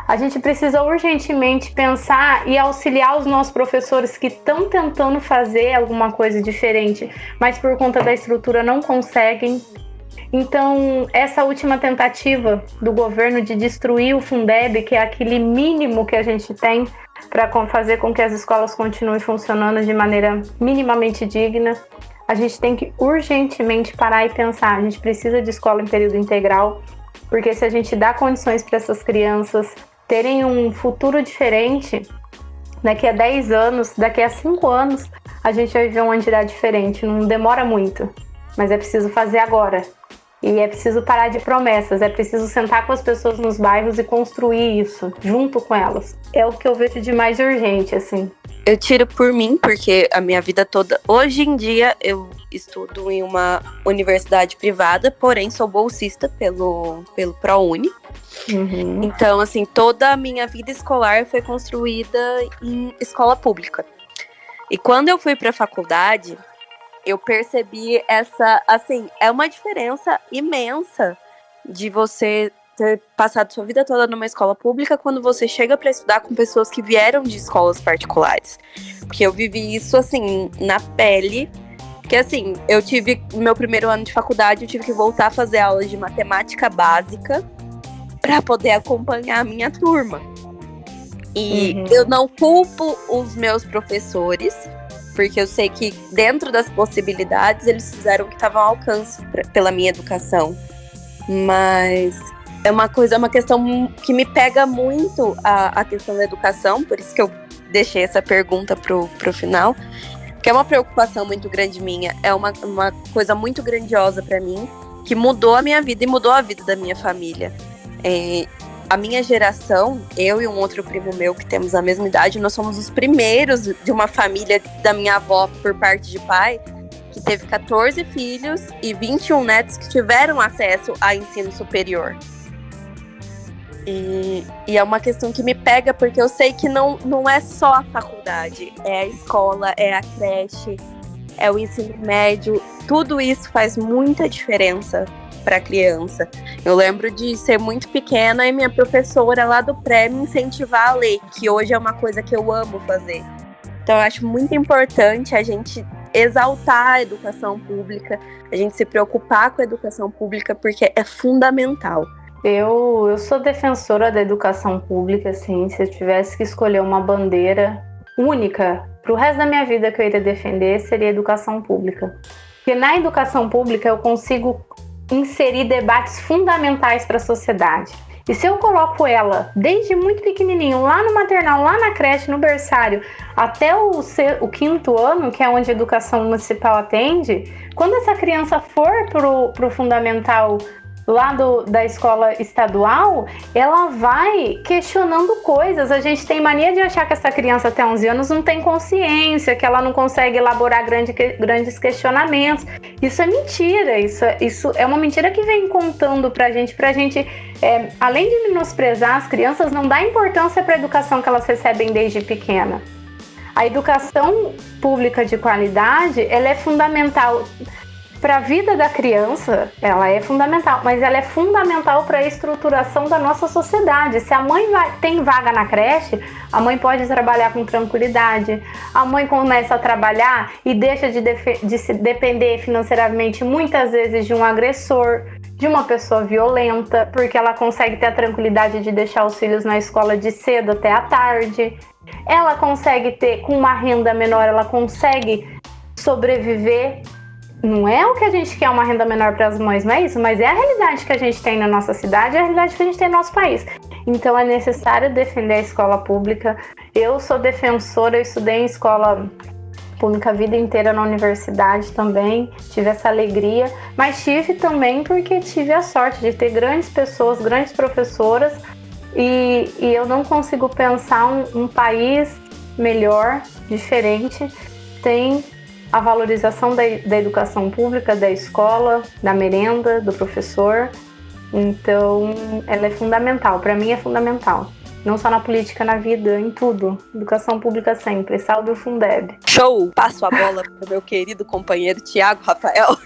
A gente precisa urgentemente pensar e auxiliar os nossos professores que estão tentando fazer alguma coisa diferente, mas por conta da estrutura não conseguem. Então, essa última tentativa do governo de destruir o Fundeb, que é aquele mínimo que a gente tem para fazer com que as escolas continuem funcionando de maneira minimamente digna, a gente tem que urgentemente parar e pensar. A gente precisa de escola em período integral, porque se a gente dá condições para essas crianças terem um futuro diferente, daqui a 10 anos, daqui a 5 anos, a gente vai viver um Andirá diferente. Não demora muito, mas é preciso fazer agora. E é preciso parar de promessas, é preciso sentar com as pessoas nos bairros e construir isso, junto com elas. É o que eu vejo de mais urgente, assim. Eu tiro por mim, porque a minha vida toda... Hoje em dia, eu estudo em uma universidade privada, porém sou bolsista pelo ProUni. Uhum. Então, assim, toda a minha vida escolar foi construída em escola pública. E quando eu fui para a faculdade, eu percebi é uma diferença imensa de você ter passado sua vida toda numa escola pública quando você chega para estudar com pessoas que vieram de escolas particulares. Porque eu vivi isso, assim, na pele. Porque, assim, eu tive, no meu primeiro ano de faculdade, eu tive que voltar a fazer aulas de matemática básica para poder acompanhar a minha turma. E eu não culpo os meus professores, porque eu sei que dentro das possibilidades eles fizeram o que estava ao alcance pela minha educação. Mas é uma questão que me pega muito a questão da educação, por isso que eu deixei essa pergunta pro final, que é uma preocupação muito grande minha, é uma coisa muito grandiosa para mim, que mudou a minha vida e mudou a vida da minha família. A minha geração, eu e um outro primo meu que temos a mesma idade, nós somos os primeiros de uma família da minha avó por parte de pai, que teve 14 filhos e 21 netos que tiveram acesso a ensino superior. E é uma questão que me pega, porque eu sei que não é só a faculdade, é a escola, é a creche, é o ensino médio, tudo isso faz muita diferença para a criança. Eu lembro de ser muito pequena e minha professora lá do pré me incentivar a ler, que hoje é uma coisa que eu amo fazer. Então eu acho muito importante a gente exaltar a educação pública, a gente se preocupar com a educação pública, porque é fundamental. Eu sou defensora da educação pública, assim, se eu tivesse que escolher uma bandeira única pro resto da minha vida que eu iria defender, seria a educação pública. Porque na educação pública eu consigo inserir debates fundamentais para a sociedade. E se eu coloco ela desde muito pequenininho, lá no maternal, lá na creche, no berçário, até o 5º ano, que é onde a educação municipal atende, quando essa criança for pro fundamental lá da escola estadual, ela vai questionando coisas. A gente tem mania de achar que essa criança até 11 anos não tem consciência, que ela não consegue elaborar grandes questionamentos. Isso é mentira, isso é uma mentira que vem contando pra gente, além de menosprezar as crianças, não dá importância para a educação que elas recebem desde pequena. A educação pública de qualidade, ela é fundamental para a vida da criança, ela é fundamental, mas ela é fundamental para a estruturação da nossa sociedade. Se a mãe tem vaga na creche, a mãe pode trabalhar com tranquilidade, a mãe começa a trabalhar e deixa de se depender financeiramente muitas vezes de um agressor, de uma pessoa violenta, porque ela consegue ter a tranquilidade de deixar os filhos na escola de cedo até à tarde. Ela consegue ter, com uma renda menor, ela consegue sobreviver. Não é o que a gente quer, uma renda menor para as mães, não é isso, mas é a realidade que a gente tem na nossa cidade, é a realidade que a gente tem no nosso país. Então é necessário defender a escola pública. Eu sou defensora, eu estudei em escola pública a vida inteira na universidade também, tive essa alegria, mas tive também porque tive a sorte de ter grandes pessoas, grandes professoras, e eu não consigo pensar um país melhor, diferente, sem a valorização da educação pública, da escola, da merenda, do professor. Então, ela é fundamental, para mim é fundamental. Não só na política, na vida, em tudo. Educação pública sempre. Salve o Fundeb. Show! Passo a bola para o meu querido companheiro Tiago Rafael.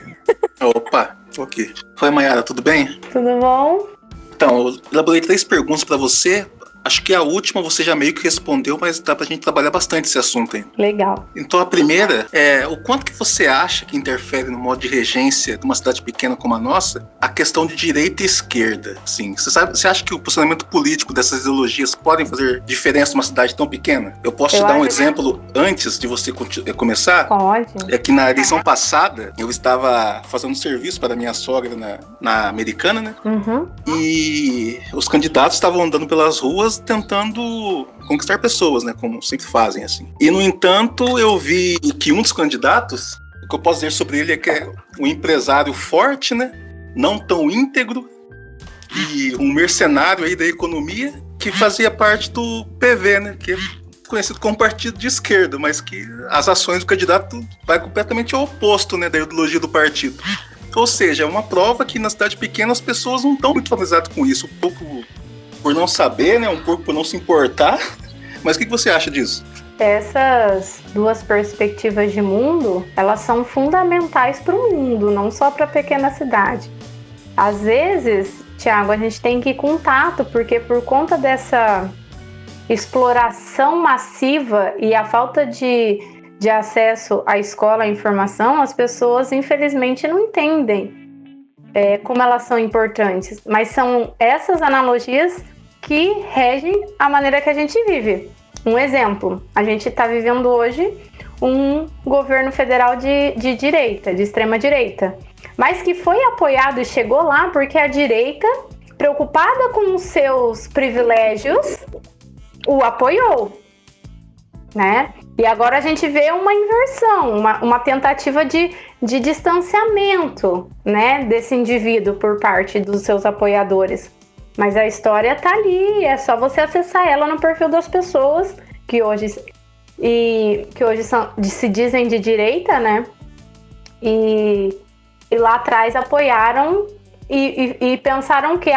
Opa, ok. Oi, Mayara, tudo bem? Tudo bom? Então, eu elaborei 3 perguntas para você. Acho que a última você já meio que respondeu, mas dá pra gente trabalhar bastante esse assunto aí. Legal. Então a primeira é o quanto que você acha que interfere no modo de regência de uma cidade pequena como a nossa a questão de direita e esquerda. Assim, você acha que o posicionamento político dessas ideologias podem fazer diferença numa cidade tão pequena? Eu posso te dar um exemplo antes de você começar? Pode. É que na eleição passada eu estava fazendo serviço para minha sogra na Americana, né? Uhum. E os candidatos estavam andando pelas ruas tentando conquistar pessoas, né, como sempre fazem, assim. E, no entanto, eu vi que um dos candidatos, o que eu posso dizer sobre ele é que é um empresário forte, né, não tão íntegro, e um mercenário aí da economia, que fazia parte do PV, né, que é conhecido como partido de esquerda, mas que as ações do candidato vai completamente ao oposto, né, da ideologia do partido. Ou seja, é uma prova que na cidade pequena as pessoas não estão muito familiarizadas com isso, um pouco por não saber, né? Um pouco por não se importar. Mas o que você acha disso? Essas duas perspectivas de mundo, elas são fundamentais para o mundo, não só para a pequena cidade. Às vezes, Tiago, a gente tem que ir com tato, porque por conta dessa exploração massiva e a falta de acesso à escola, à informação, as pessoas, infelizmente, não entendem como elas são importantes. Mas são essas analogias que regem a maneira que a gente vive. Um exemplo, a gente está vivendo hoje um governo federal de direita, de extrema direita, mas que foi apoiado e chegou lá porque a direita, preocupada com os seus privilégios, o apoiou, né? E agora a gente vê uma inversão, uma tentativa de distanciamento, né, desse indivíduo por parte dos seus apoiadores. Mas a história tá ali, é só você acessar ela no perfil das pessoas que hoje se dizem de direita, né? E lá atrás apoiaram e pensaram que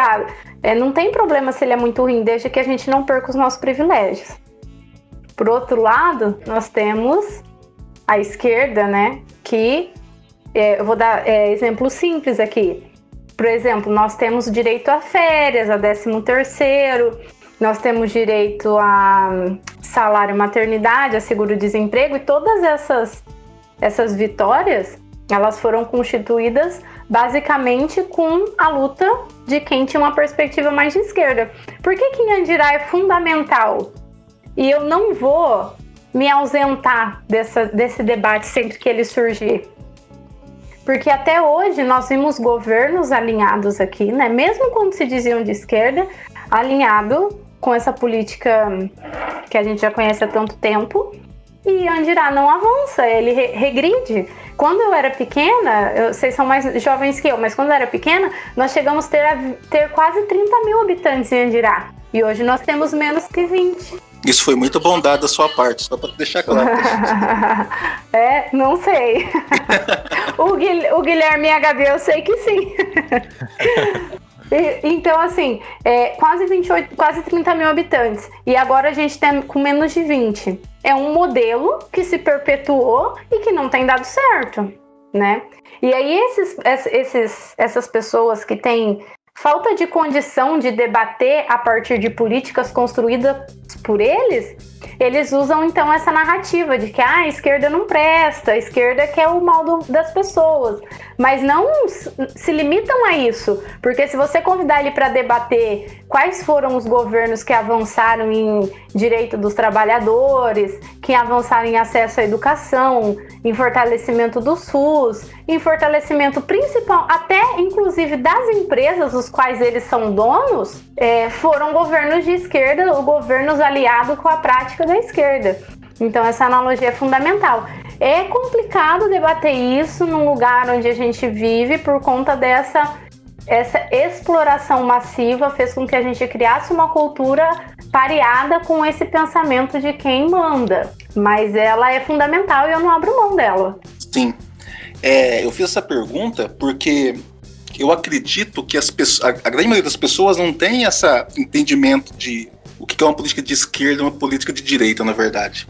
não tem problema se ele é muito ruim, desde que a gente não perca os nossos privilégios. Por outro lado, nós temos a esquerda, né? Que eu vou dar exemplos simples aqui. Por exemplo, nós temos direito a férias, a 13º, nós temos direito a salário maternidade, a seguro-desemprego, e todas essas vitórias, elas foram constituídas basicamente com a luta de quem tinha uma perspectiva mais de esquerda. Por que que em Andirá é fundamental? E eu não vou me ausentar desse debate sempre que ele surgir. Porque até hoje nós vimos governos alinhados aqui, né? Mesmo quando se diziam de esquerda, alinhado com essa política que a gente já conhece há tanto tempo. E Andirá não avança, ele regride. Quando eu era pequena, vocês são mais jovens que eu, mas quando eu era pequena, nós chegamos a ter quase 30 mil habitantes em Andirá. E hoje nós temos menos que 20. Isso foi muito bondade da sua parte, só para deixar claro. Não sei. O Guilherme HD eu sei que sim. Então, assim, quase 30 mil habitantes. E agora a gente tem com menos de 20. É um modelo que se perpetuou e que não tem dado certo, né? E aí essas pessoas que têm falta de condição de debater a partir de políticas construídas por eles usam então essa narrativa de que a esquerda não presta, a esquerda quer o mal das pessoas, mas não se limitam a isso, porque se você convidar ele para debater quais foram os governos que avançaram em direito dos trabalhadores, que avançaram em acesso à educação, em fortalecimento do SUS, em fortalecimento principal, até inclusive das empresas, os quais eles são donos, foram governos de esquerda, ou governos aliados com a prática da esquerda. Então essa analogia é fundamental. É complicado debater isso num lugar onde a gente vive por conta dessa exploração massiva fez com que a gente criasse uma cultura pareada com esse pensamento de quem manda. Mas ela é fundamental e eu não abro mão dela. Sim. Eu fiz essa pergunta porque eu acredito que a grande maioria das pessoas não tem esse entendimento de o que é uma política de esquerda e uma política de direita, na verdade.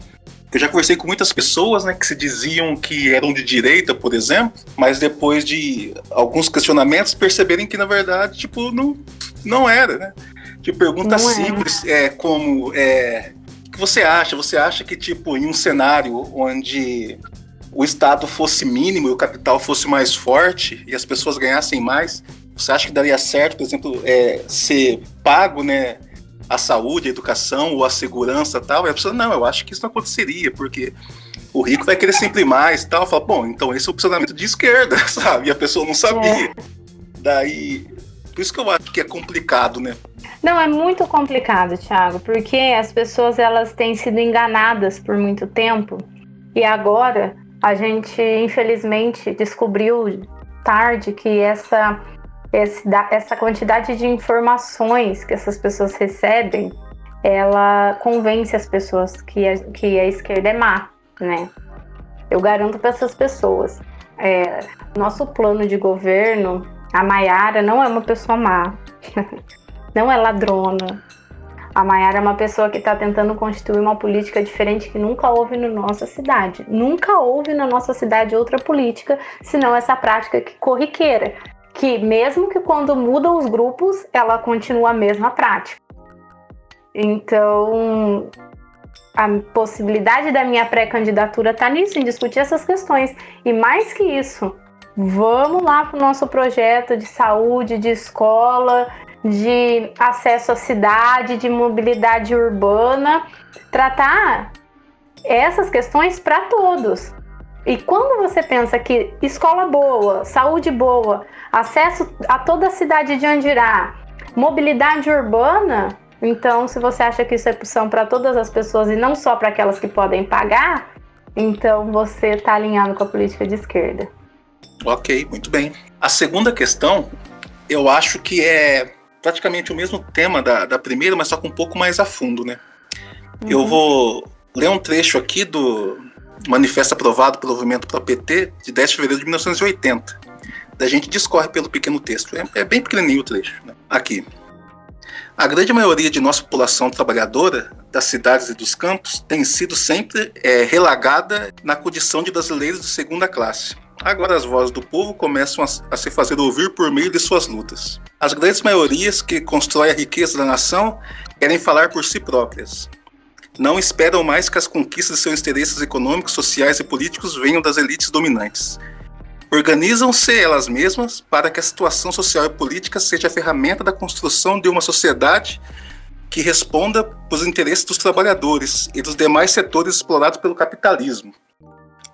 Eu já conversei com muitas pessoas, né, que se diziam que eram de direita, por exemplo, mas depois de alguns questionamentos perceberem que, na verdade, tipo, não era, né? Tipo, pergunta simples, como, o que você acha? Você acha que, tipo, em um cenário onde o Estado fosse mínimo e o capital fosse mais forte e as pessoas ganhassem mais, você acha que daria certo, por exemplo, ser pago, né, a saúde, a educação ou a segurança e tal? E a pessoa, não, eu acho que isso não aconteceria, porque o rico vai querer sempre mais e tal. Fala, bom, então esse é o posicionamento de esquerda, sabe? E a pessoa não sabia. Daí, por isso que eu acho que é complicado, né? Não, é muito complicado, Thiago, porque as pessoas elas têm sido enganadas por muito tempo e agora a gente, infelizmente, descobriu tarde que essa quantidade de informações que essas pessoas recebem, ela convence as pessoas que a esquerda é má, né? Eu garanto para essas pessoas. Nosso plano de governo, a Maiara não é uma pessoa má, não é ladrona. A Maiara é uma pessoa que está tentando constituir uma política diferente que nunca houve na nossa cidade. Nunca houve na nossa cidade outra política, senão essa prática corriqueira. Que mesmo que quando mudam os grupos, ela continua a mesma prática. Então, a possibilidade da minha pré-candidatura está nisso, em discutir essas questões. E mais que isso, vamos lá para o nosso projeto de saúde, de escola, de acesso à cidade, de mobilidade urbana, tratar essas questões para todos. E quando você pensa que escola boa, saúde boa, acesso a toda a cidade de Andirá, mobilidade urbana, então se você acha que isso é opção para todas as pessoas e não só para aquelas que podem pagar, então você está alinhado com a política de esquerda. Ok, muito bem. A segunda questão, eu acho que é praticamente o mesmo tema da primeira, mas só com um pouco mais a fundo, né? Eu vou ler um trecho aqui do manifesto aprovado pelo Movimento Pro PT de 10 de fevereiro de 1980. Da gente discorre pelo pequeno texto. É bem pequenininho o trecho, né? Aqui. A grande maioria de nossa população trabalhadora, das cidades e dos campos, tem sido sempre relagada na condição de brasileiros de segunda classe. Agora as vozes do povo começam a se fazer ouvir por meio de suas lutas. As grandes maiorias que constroem a riqueza da nação querem falar por si próprias. Não esperam mais que as conquistas de seus interesses econômicos, sociais e políticos venham das elites dominantes. Organizam-se elas mesmas para que a situação social e política seja a ferramenta da construção de uma sociedade que responda pelos interesses dos trabalhadores e dos demais setores explorados pelo capitalismo.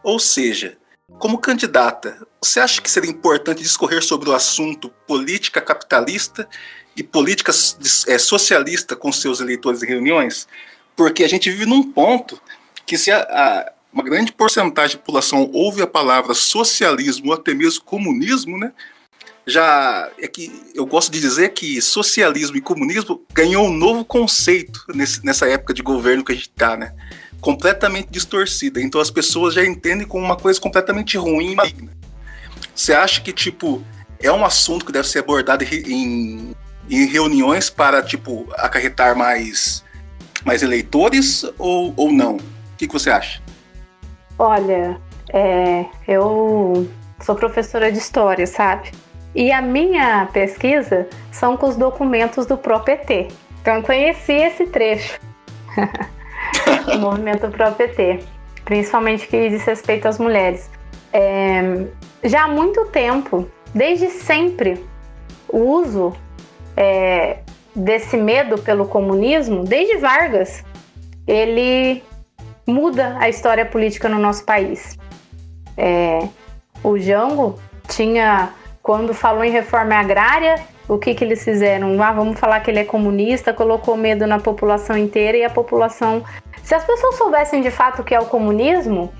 Ou seja, como candidata, você acha que seria importante discorrer sobre o assunto política capitalista e política socialista com seus eleitores em reuniões? Porque a gente vive num ponto que se uma grande porcentagem da população ouve a palavra socialismo ou até mesmo comunismo, né? Já é que eu gosto de dizer que socialismo e comunismo ganhou um novo conceito nessa época de governo que a gente está, né? Completamente distorcida. Então as pessoas já entendem como uma coisa completamente ruim e maligna. Você acha que, tipo, é um assunto que deve ser abordado em reuniões para, tipo, acarretar mais eleitores ou não? O que você acha? Olha, eu sou professora de história, sabe? E a minha pesquisa são com os documentos do Pro-PT. Então eu conheci esse trecho do movimento Pro-PT, principalmente que diz respeito às mulheres. Já há muito tempo, desde sempre, o uso desse medo pelo comunismo, desde Vargas, ele muda a história política no nosso país. O Jango tinha, quando falou em reforma agrária, o que eles fizeram? Vamos falar que ele é comunista, colocou medo na população inteira e a população... Se as pessoas soubessem de fato o que é o comunismo,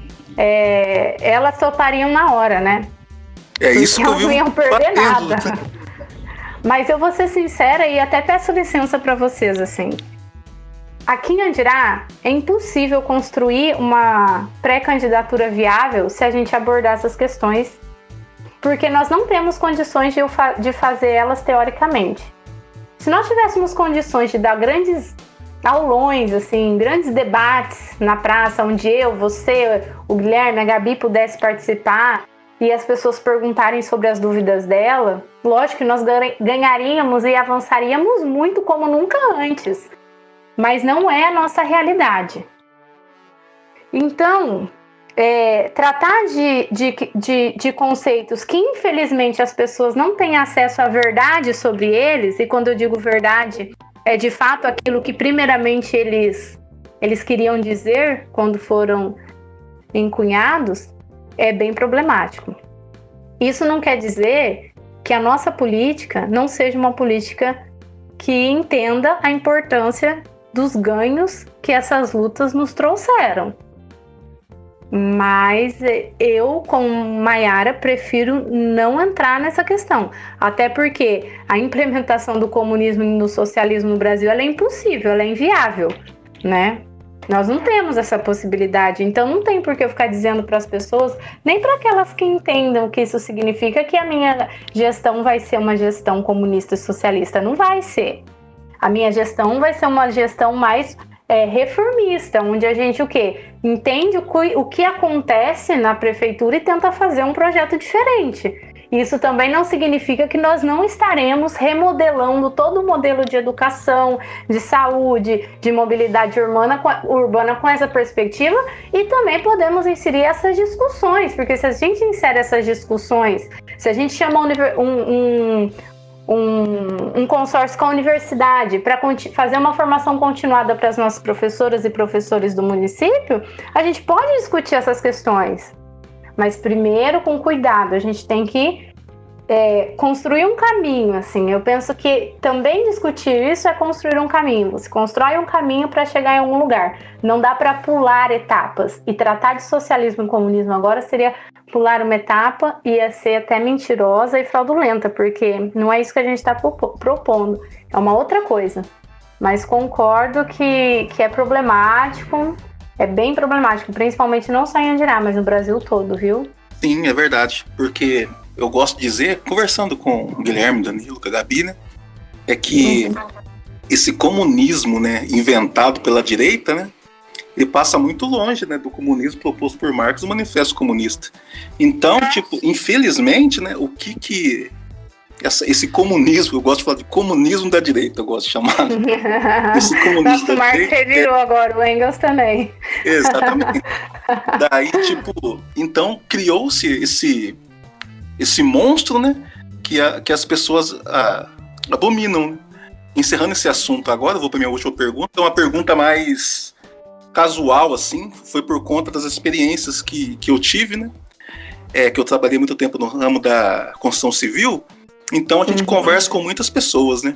elas topariam na hora, né? É isso que eu vi. Não iam perder nada. Mas eu vou ser sincera e até peço licença para vocês, assim. Aqui em Andirá é impossível construir uma pré-candidatura viável se a gente abordar essas questões, porque nós não temos condições de fazer elas teoricamente. Se nós tivéssemos condições de dar grandes aulões, assim, grandes debates na praça, onde eu, você, o Guilherme, a Gabi pudesse participar e as pessoas perguntarem sobre as dúvidas dela, lógico que nós ganharíamos e avançaríamos muito como nunca antes. Mas não é a nossa realidade. Então, tratar de conceitos que, infelizmente, as pessoas não têm acesso à verdade sobre eles, e quando eu digo verdade, é de fato aquilo que, primeiramente, eles queriam dizer quando foram encunhados, é bem problemático. Isso não quer dizer que a nossa política não seja uma política que entenda a importância dos ganhos que essas lutas nos trouxeram. Mas eu, como Maiara, prefiro não entrar nessa questão. Até porque a implementação do comunismo e do socialismo no Brasil ela é impossível, ela é inviável, né? Nós não temos essa possibilidade, então não tem por que eu ficar dizendo para as pessoas, nem para aquelas que entendam o que isso significa, que a minha gestão vai ser uma gestão comunista e socialista. Não vai ser. A minha gestão vai ser uma gestão mais reformista, onde a gente entende o que acontece na prefeitura e tenta fazer um projeto diferente. Isso também não significa que nós não estaremos remodelando todo o modelo de educação, de saúde, de mobilidade urbana com essa perspectiva, e também podemos inserir essas discussões, porque se a gente insere essas discussões, se a gente chama um consórcio com a universidade para fazer uma formação continuada para as nossas professoras e professores do município, a gente pode discutir essas questões. Mas primeiro, com cuidado, a gente tem que construir um caminho, assim. Eu penso que também discutir isso é construir um caminho. Você constrói um caminho para chegar em algum lugar. Não dá para pular etapas. E tratar de socialismo e comunismo agora seria pular uma etapa, ia ser até mentirosa e fraudulenta, porque não é isso que a gente está propondo. É uma outra coisa. Mas concordo que é problemático. É bem problemático, principalmente não só em Andirá, mas no Brasil todo, viu? Sim, é verdade, porque eu gosto de dizer, conversando com o Guilherme, Danilo, com a Gabi, né, é que esse comunismo, né, inventado pela direita, né, ele passa muito longe, né, do comunismo proposto por Marx no Manifesto Comunista. Então, infelizmente, né, o que esse comunismo, eu gosto de falar de comunismo da direita, eu gosto de chamar. Esse comunismo da Marx direita. Marx revirou agora, o Engels também. Exatamente. Daí, então criou-se esse monstro, né, que as pessoas abominam. Né? Encerrando esse assunto agora, eu vou para minha última pergunta. Uma pergunta mais casual, assim, foi por conta das experiências que eu tive, né? Que eu trabalhei muito tempo no ramo da construção civil. Então a gente conversa com muitas pessoas, né?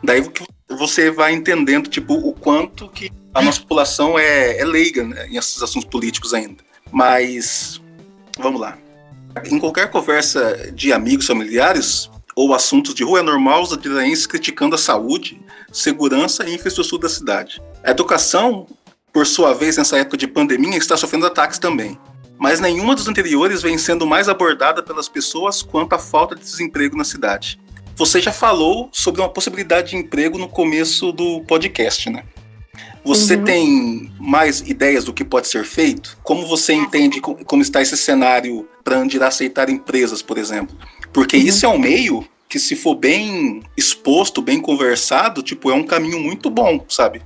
Daí você vai entendendo, o quanto que a nossa população é leiga, né, em esses assuntos políticos ainda. Mas, vamos lá. Em qualquer conversa de amigos, familiares ou assuntos de rua, é normal os andiraenses criticando a saúde, segurança e infraestrutura da cidade. A educação, por sua vez, nessa época de pandemia, está sofrendo ataques também. Mas nenhuma dos anteriores vem sendo mais abordada pelas pessoas quanto à falta de desemprego na cidade. Você já falou sobre uma possibilidade de emprego no começo do podcast, né? Você tem mais ideias do que pode ser feito? Como você entende como está esse cenário para Andirá aceitar empresas, por exemplo? Porque isso é um meio que, se for bem exposto, bem conversado, é um caminho muito bom, sabe?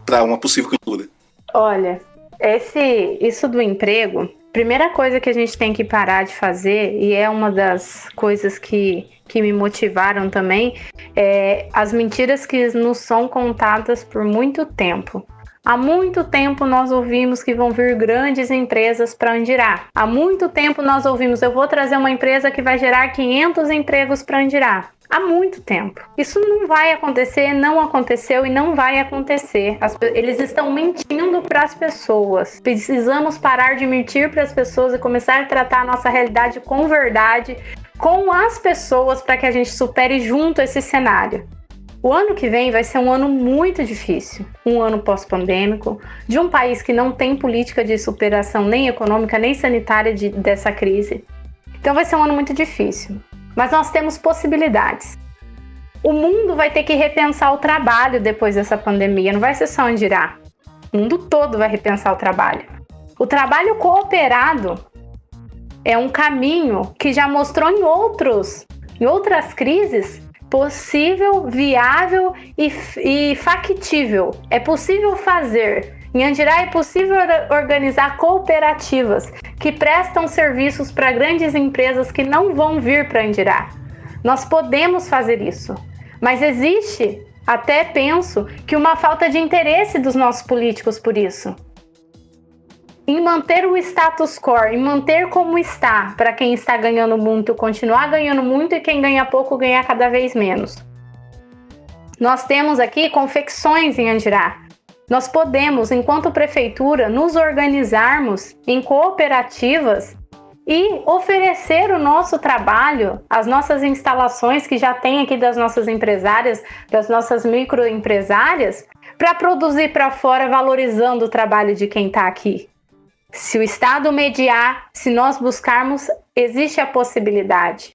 Para uma possível candidatura. Olha, isso do emprego, primeira coisa que a gente tem que parar de fazer, e é uma das coisas que me motivaram também, é as mentiras que nos são contadas por muito tempo. Há muito tempo nós ouvimos que vão vir grandes empresas para Andirá. Há muito tempo nós ouvimos, eu vou trazer uma empresa que vai gerar 500 empregos para Andirá. Há muito tempo. Isso não vai acontecer, não aconteceu e não vai acontecer. Eles estão mentindo para as pessoas. Precisamos parar de mentir para as pessoas e começar a tratar a nossa realidade com verdade, com as pessoas, para que a gente supere junto esse cenário. O ano que vem vai ser um ano muito difícil, um ano pós-pandêmico, de um país que não tem política de superação nem econômica nem sanitária dessa crise. Então vai ser um ano muito difícil. Mas nós temos possibilidades. O mundo vai ter que repensar o trabalho depois dessa pandemia, não vai ser só Andirá. O mundo todo vai repensar o trabalho. O trabalho cooperado é um caminho que já mostrou em outras crises possível, viável e factível. É possível fazer. Em Andirá é possível organizar cooperativas que prestam serviços para grandes empresas que não vão vir para Andirá. Nós podemos fazer isso, mas existe, até penso, que uma falta de interesse dos nossos políticos por isso. Em manter o status quo, em manter como está, para quem está ganhando muito, continuar ganhando muito e quem ganha pouco ganhar cada vez menos. Nós temos aqui confecções em Andirá. Nós podemos, enquanto prefeitura, nos organizarmos em cooperativas e oferecer o nosso trabalho, as nossas instalações que já tem aqui das nossas empresárias, das nossas microempresárias, para produzir para fora, valorizando o trabalho de quem está aqui. Se o Estado mediar, se nós buscarmos, existe a possibilidade.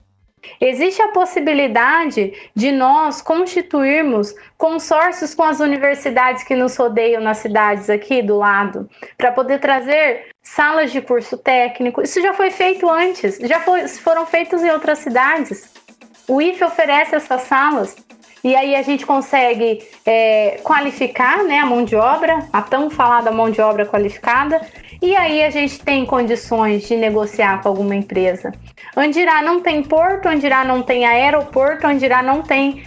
Existe a possibilidade de nós constituirmos consórcios com as universidades que nos rodeiam nas cidades aqui do lado, para poder trazer salas de curso técnico. Isso já foi feito antes, foram feitos em outras cidades. O IFE oferece essas salas e aí a gente consegue qualificar, né, a mão de obra, a tão falada mão de obra qualificada, e aí a gente tem condições de negociar com alguma empresa. Andirá não tem porto, Andirá não tem aeroporto, Andirá não tem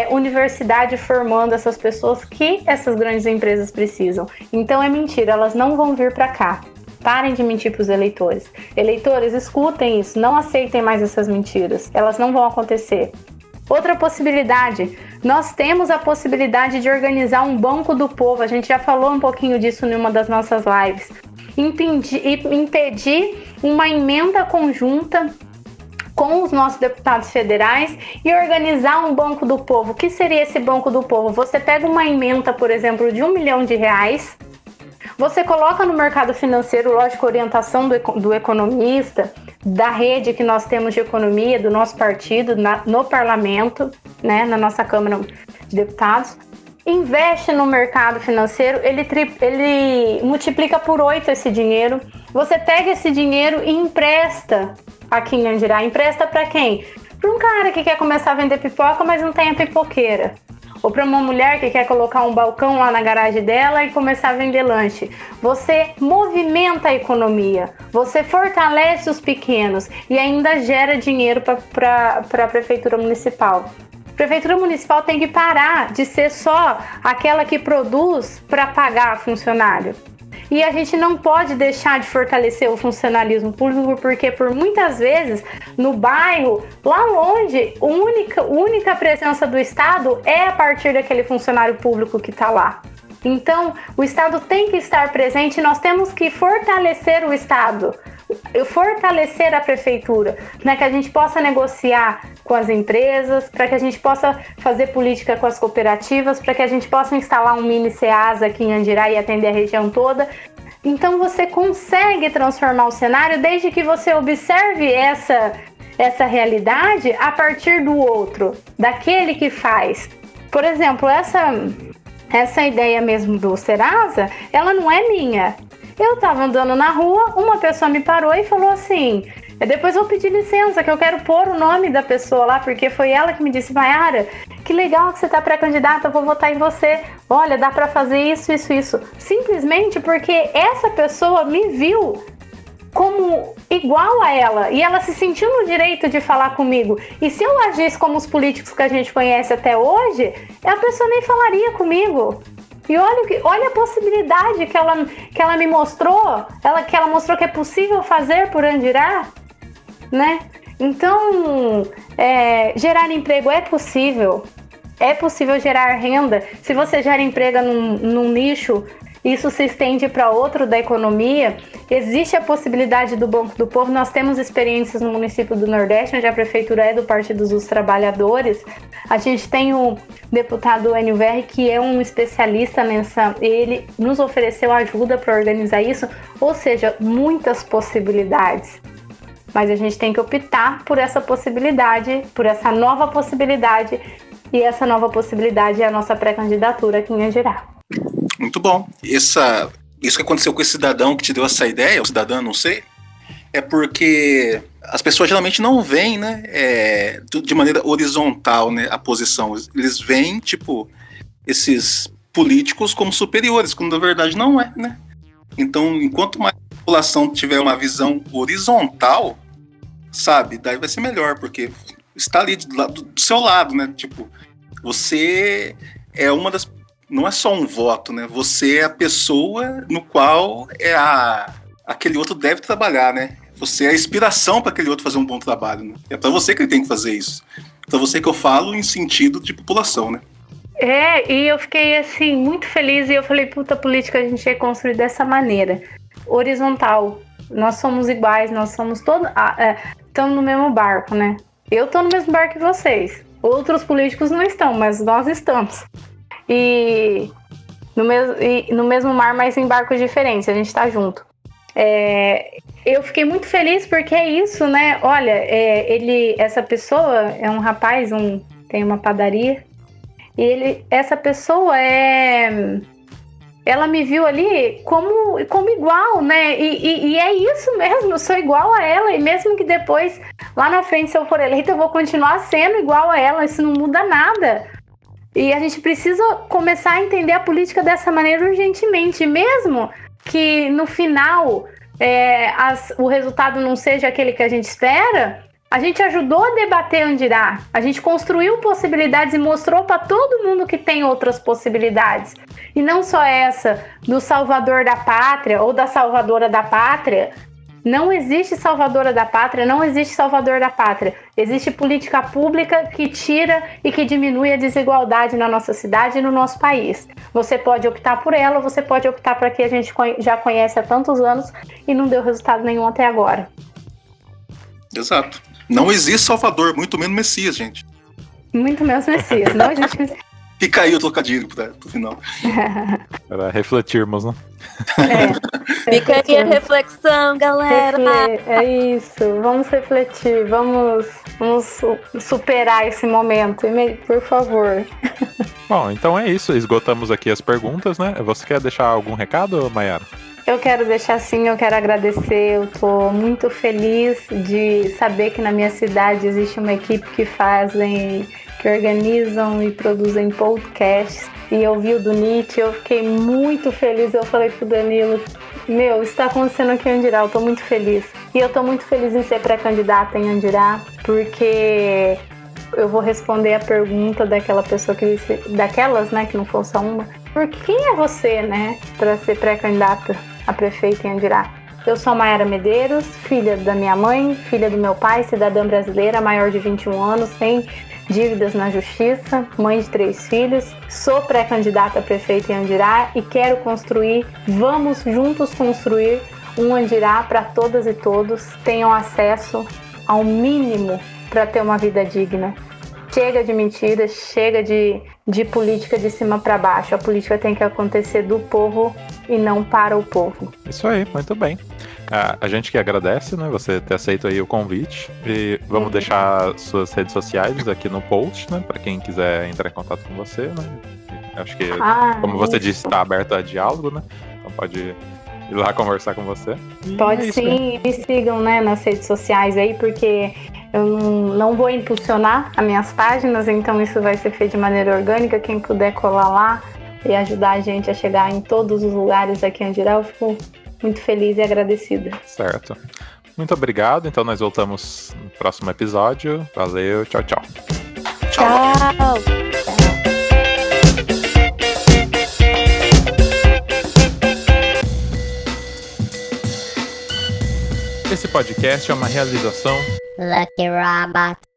universidade formando essas pessoas que essas grandes empresas precisam. Então é mentira, elas não vão vir para cá. Parem de mentir para os eleitores. Eleitores, escutem isso, não aceitem mais essas mentiras. Elas não vão acontecer. Outra possibilidade, nós temos a possibilidade de organizar um banco do povo. A gente já falou um pouquinho disso em uma das nossas lives. Impedir uma emenda conjunta com os nossos deputados federais e organizar um banco do povo. O que seria esse banco do povo? Você pega uma emenda, por exemplo, de R$1 milhão, você coloca no mercado financeiro, lógico, orientação do economista, da rede que nós temos de economia, do nosso partido, no parlamento, né, na nossa Câmara de Deputados, investe no mercado financeiro, ele multiplica por 8 esse dinheiro, você pega esse dinheiro e empresta aqui em Andirá. Empresta para quem? Para um cara que quer começar a vender pipoca, mas não tem a pipoqueira. Ou para uma mulher que quer colocar um balcão lá na garagem dela e começar a vender lanche. Você movimenta a economia, você fortalece os pequenos e ainda gera dinheiro para a Prefeitura Municipal. A Prefeitura Municipal tem que parar de ser só aquela que produz para pagar funcionário. E a gente não pode deixar de fortalecer o funcionalismo público, porque por muitas vezes no bairro, lá longe, a única presença do Estado é a partir daquele funcionário público que está lá. Então, o Estado tem que estar presente e nós temos que fortalecer o Estado, fortalecer a Prefeitura, para que a gente possa negociar com as empresas, para que a gente possa fazer política com as cooperativas, para que a gente possa instalar um mini SEASA aqui em Andirá e atender a região toda. Então você consegue transformar o cenário desde que você observe essa realidade a partir do outro, daquele que faz. Por exemplo, essa ideia mesmo do SEASA, ela não é minha. Eu estava andando na rua, uma pessoa me parou e falou assim: depois eu vou pedir licença, que eu quero pôr o nome da pessoa lá, porque foi ela que me disse: Mayara, que legal que você está pré-candidata, eu vou votar em você. Olha, dá para fazer isso. Simplesmente porque essa pessoa me viu como igual a ela e ela se sentiu no direito de falar comigo. E se eu agisse como os políticos que a gente conhece até hoje, a pessoa nem falaria comigo. E olha a possibilidade que ela me mostrou, que ela mostrou que é possível fazer por Andirá, né? Então, gerar emprego é possível gerar renda. Se você gera emprego num nicho, isso se estende para outro da economia. Existe a possibilidade do Banco do Povo. Nós temos experiências no município do Nordeste, onde a prefeitura é do Partido dos Trabalhadores. A gente tem o deputado Enio Verri, que é um especialista nessa. Ele nos ofereceu ajuda para organizar isso. Ou seja, muitas possibilidades. Mas a gente tem que optar por essa possibilidade, por essa nova possibilidade. E essa nova possibilidade é a nossa pré-candidatura aqui em Andirá. Muito bom. Isso que aconteceu com esse cidadão que te deu essa ideia, o cidadão, não sei, é porque as pessoas geralmente não veem, né, de maneira horizontal, né, a posição. Eles veem, tipo, esses políticos como superiores, quando na verdade não é, né? Então, enquanto mais a população tiver uma visão horizontal, sabe, daí vai ser melhor, porque está ali do seu lado, né? Tipo, você é uma das... Não é só um voto, né? Você é a pessoa no qual aquele outro deve trabalhar, né? Você é a inspiração para aquele outro fazer um bom trabalho, né? É para você que ele tem que fazer isso. Para você que eu falo em sentido de população, né? E eu fiquei, assim, muito feliz e eu falei, puta, política a gente ia construir dessa maneira. Horizontal. Nós somos iguais, nós somos todos... estamos no mesmo barco, né? Eu tô no mesmo barco que vocês. Outros políticos não estão, mas nós estamos. E no mesmo mar, mas em barcos diferentes, a gente tá junto. Eu fiquei muito feliz porque é isso, né? Olha, essa pessoa é um rapaz, tem uma padaria, e essa pessoa ela me viu ali como igual, né? E é isso mesmo, eu sou igual a ela, e mesmo que depois, lá na frente, se eu for eleita, eu vou continuar sendo igual a ela, isso não muda nada. E a gente precisa começar a entender a política dessa maneira urgentemente, mesmo que no final o resultado não seja aquele que a gente espera. A gente ajudou a debater Andirá, a gente construiu possibilidades e mostrou para todo mundo que tem outras possibilidades. E não só essa do salvador da pátria ou da salvadora da pátria. Não existe salvadora da pátria, não existe salvador da pátria. Existe política pública que tira e que diminui a desigualdade na nossa cidade e no nosso país. Você pode optar por ela, você pode optar por a que a gente já conhece há tantos anos e não deu resultado nenhum até agora. Exato. Não existe salvador, muito menos Messias, gente. Muito menos Messias, não existe Messias. Fica aí o trocadilho pro final. Para refletirmos, né? Fica aí a reflexão, galera. É isso, vamos refletir, vamos superar esse momento, por favor. Bom, então é isso, esgotamos aqui as perguntas, né? Você quer deixar algum recado, Mayara? Eu quero deixar assim, eu quero agradecer, eu tô muito feliz de saber que na minha cidade existe uma equipe que organizam e produzem podcasts. E eu vi o do Nietzsche, eu fiquei muito feliz. Eu falei pro Danilo, isso está acontecendo aqui em Andirá, eu tô muito feliz. E eu tô muito feliz em ser pré-candidata em Andirá, porque eu vou responder a pergunta daquela pessoa daquelas, né, que não for só uma. Porque quem é você, né, para ser pré-candidata a prefeita em Andirá? Eu sou a Mayara Medeiros, filha da minha mãe, filha do meu pai, cidadã brasileira, maior de 21 anos, sem dívidas na justiça, mãe de 3 filhos, sou pré-candidata a prefeita em Andirá e quero vamos juntos construir um Andirá para todas e todos tenham acesso ao mínimo para ter uma vida digna. Chega de mentiras, chega de política de cima para baixo. A política tem que acontecer do povo e não para o povo. Isso aí, muito bem. A gente que agradece, né, você ter aceito aí o convite. E vamos deixar suas redes sociais aqui no post, né, para quem quiser entrar em contato com você, né. Acho que, como você disse, está aberto a diálogo, né. Então pode ir lá conversar com você. Pode sim, me sigam, né, nas redes sociais aí, porque eu não vou impulsionar as minhas páginas, então isso vai ser feito de maneira orgânica. Quem puder colar lá e ajudar a gente a chegar em todos os lugares aqui em Andirá, eu fico muito feliz e agradecida. Certo. Muito obrigado. Então nós voltamos no próximo episódio. Valeu, tchau, tchau. Tchau. Esse podcast é uma realização Lucky Robot.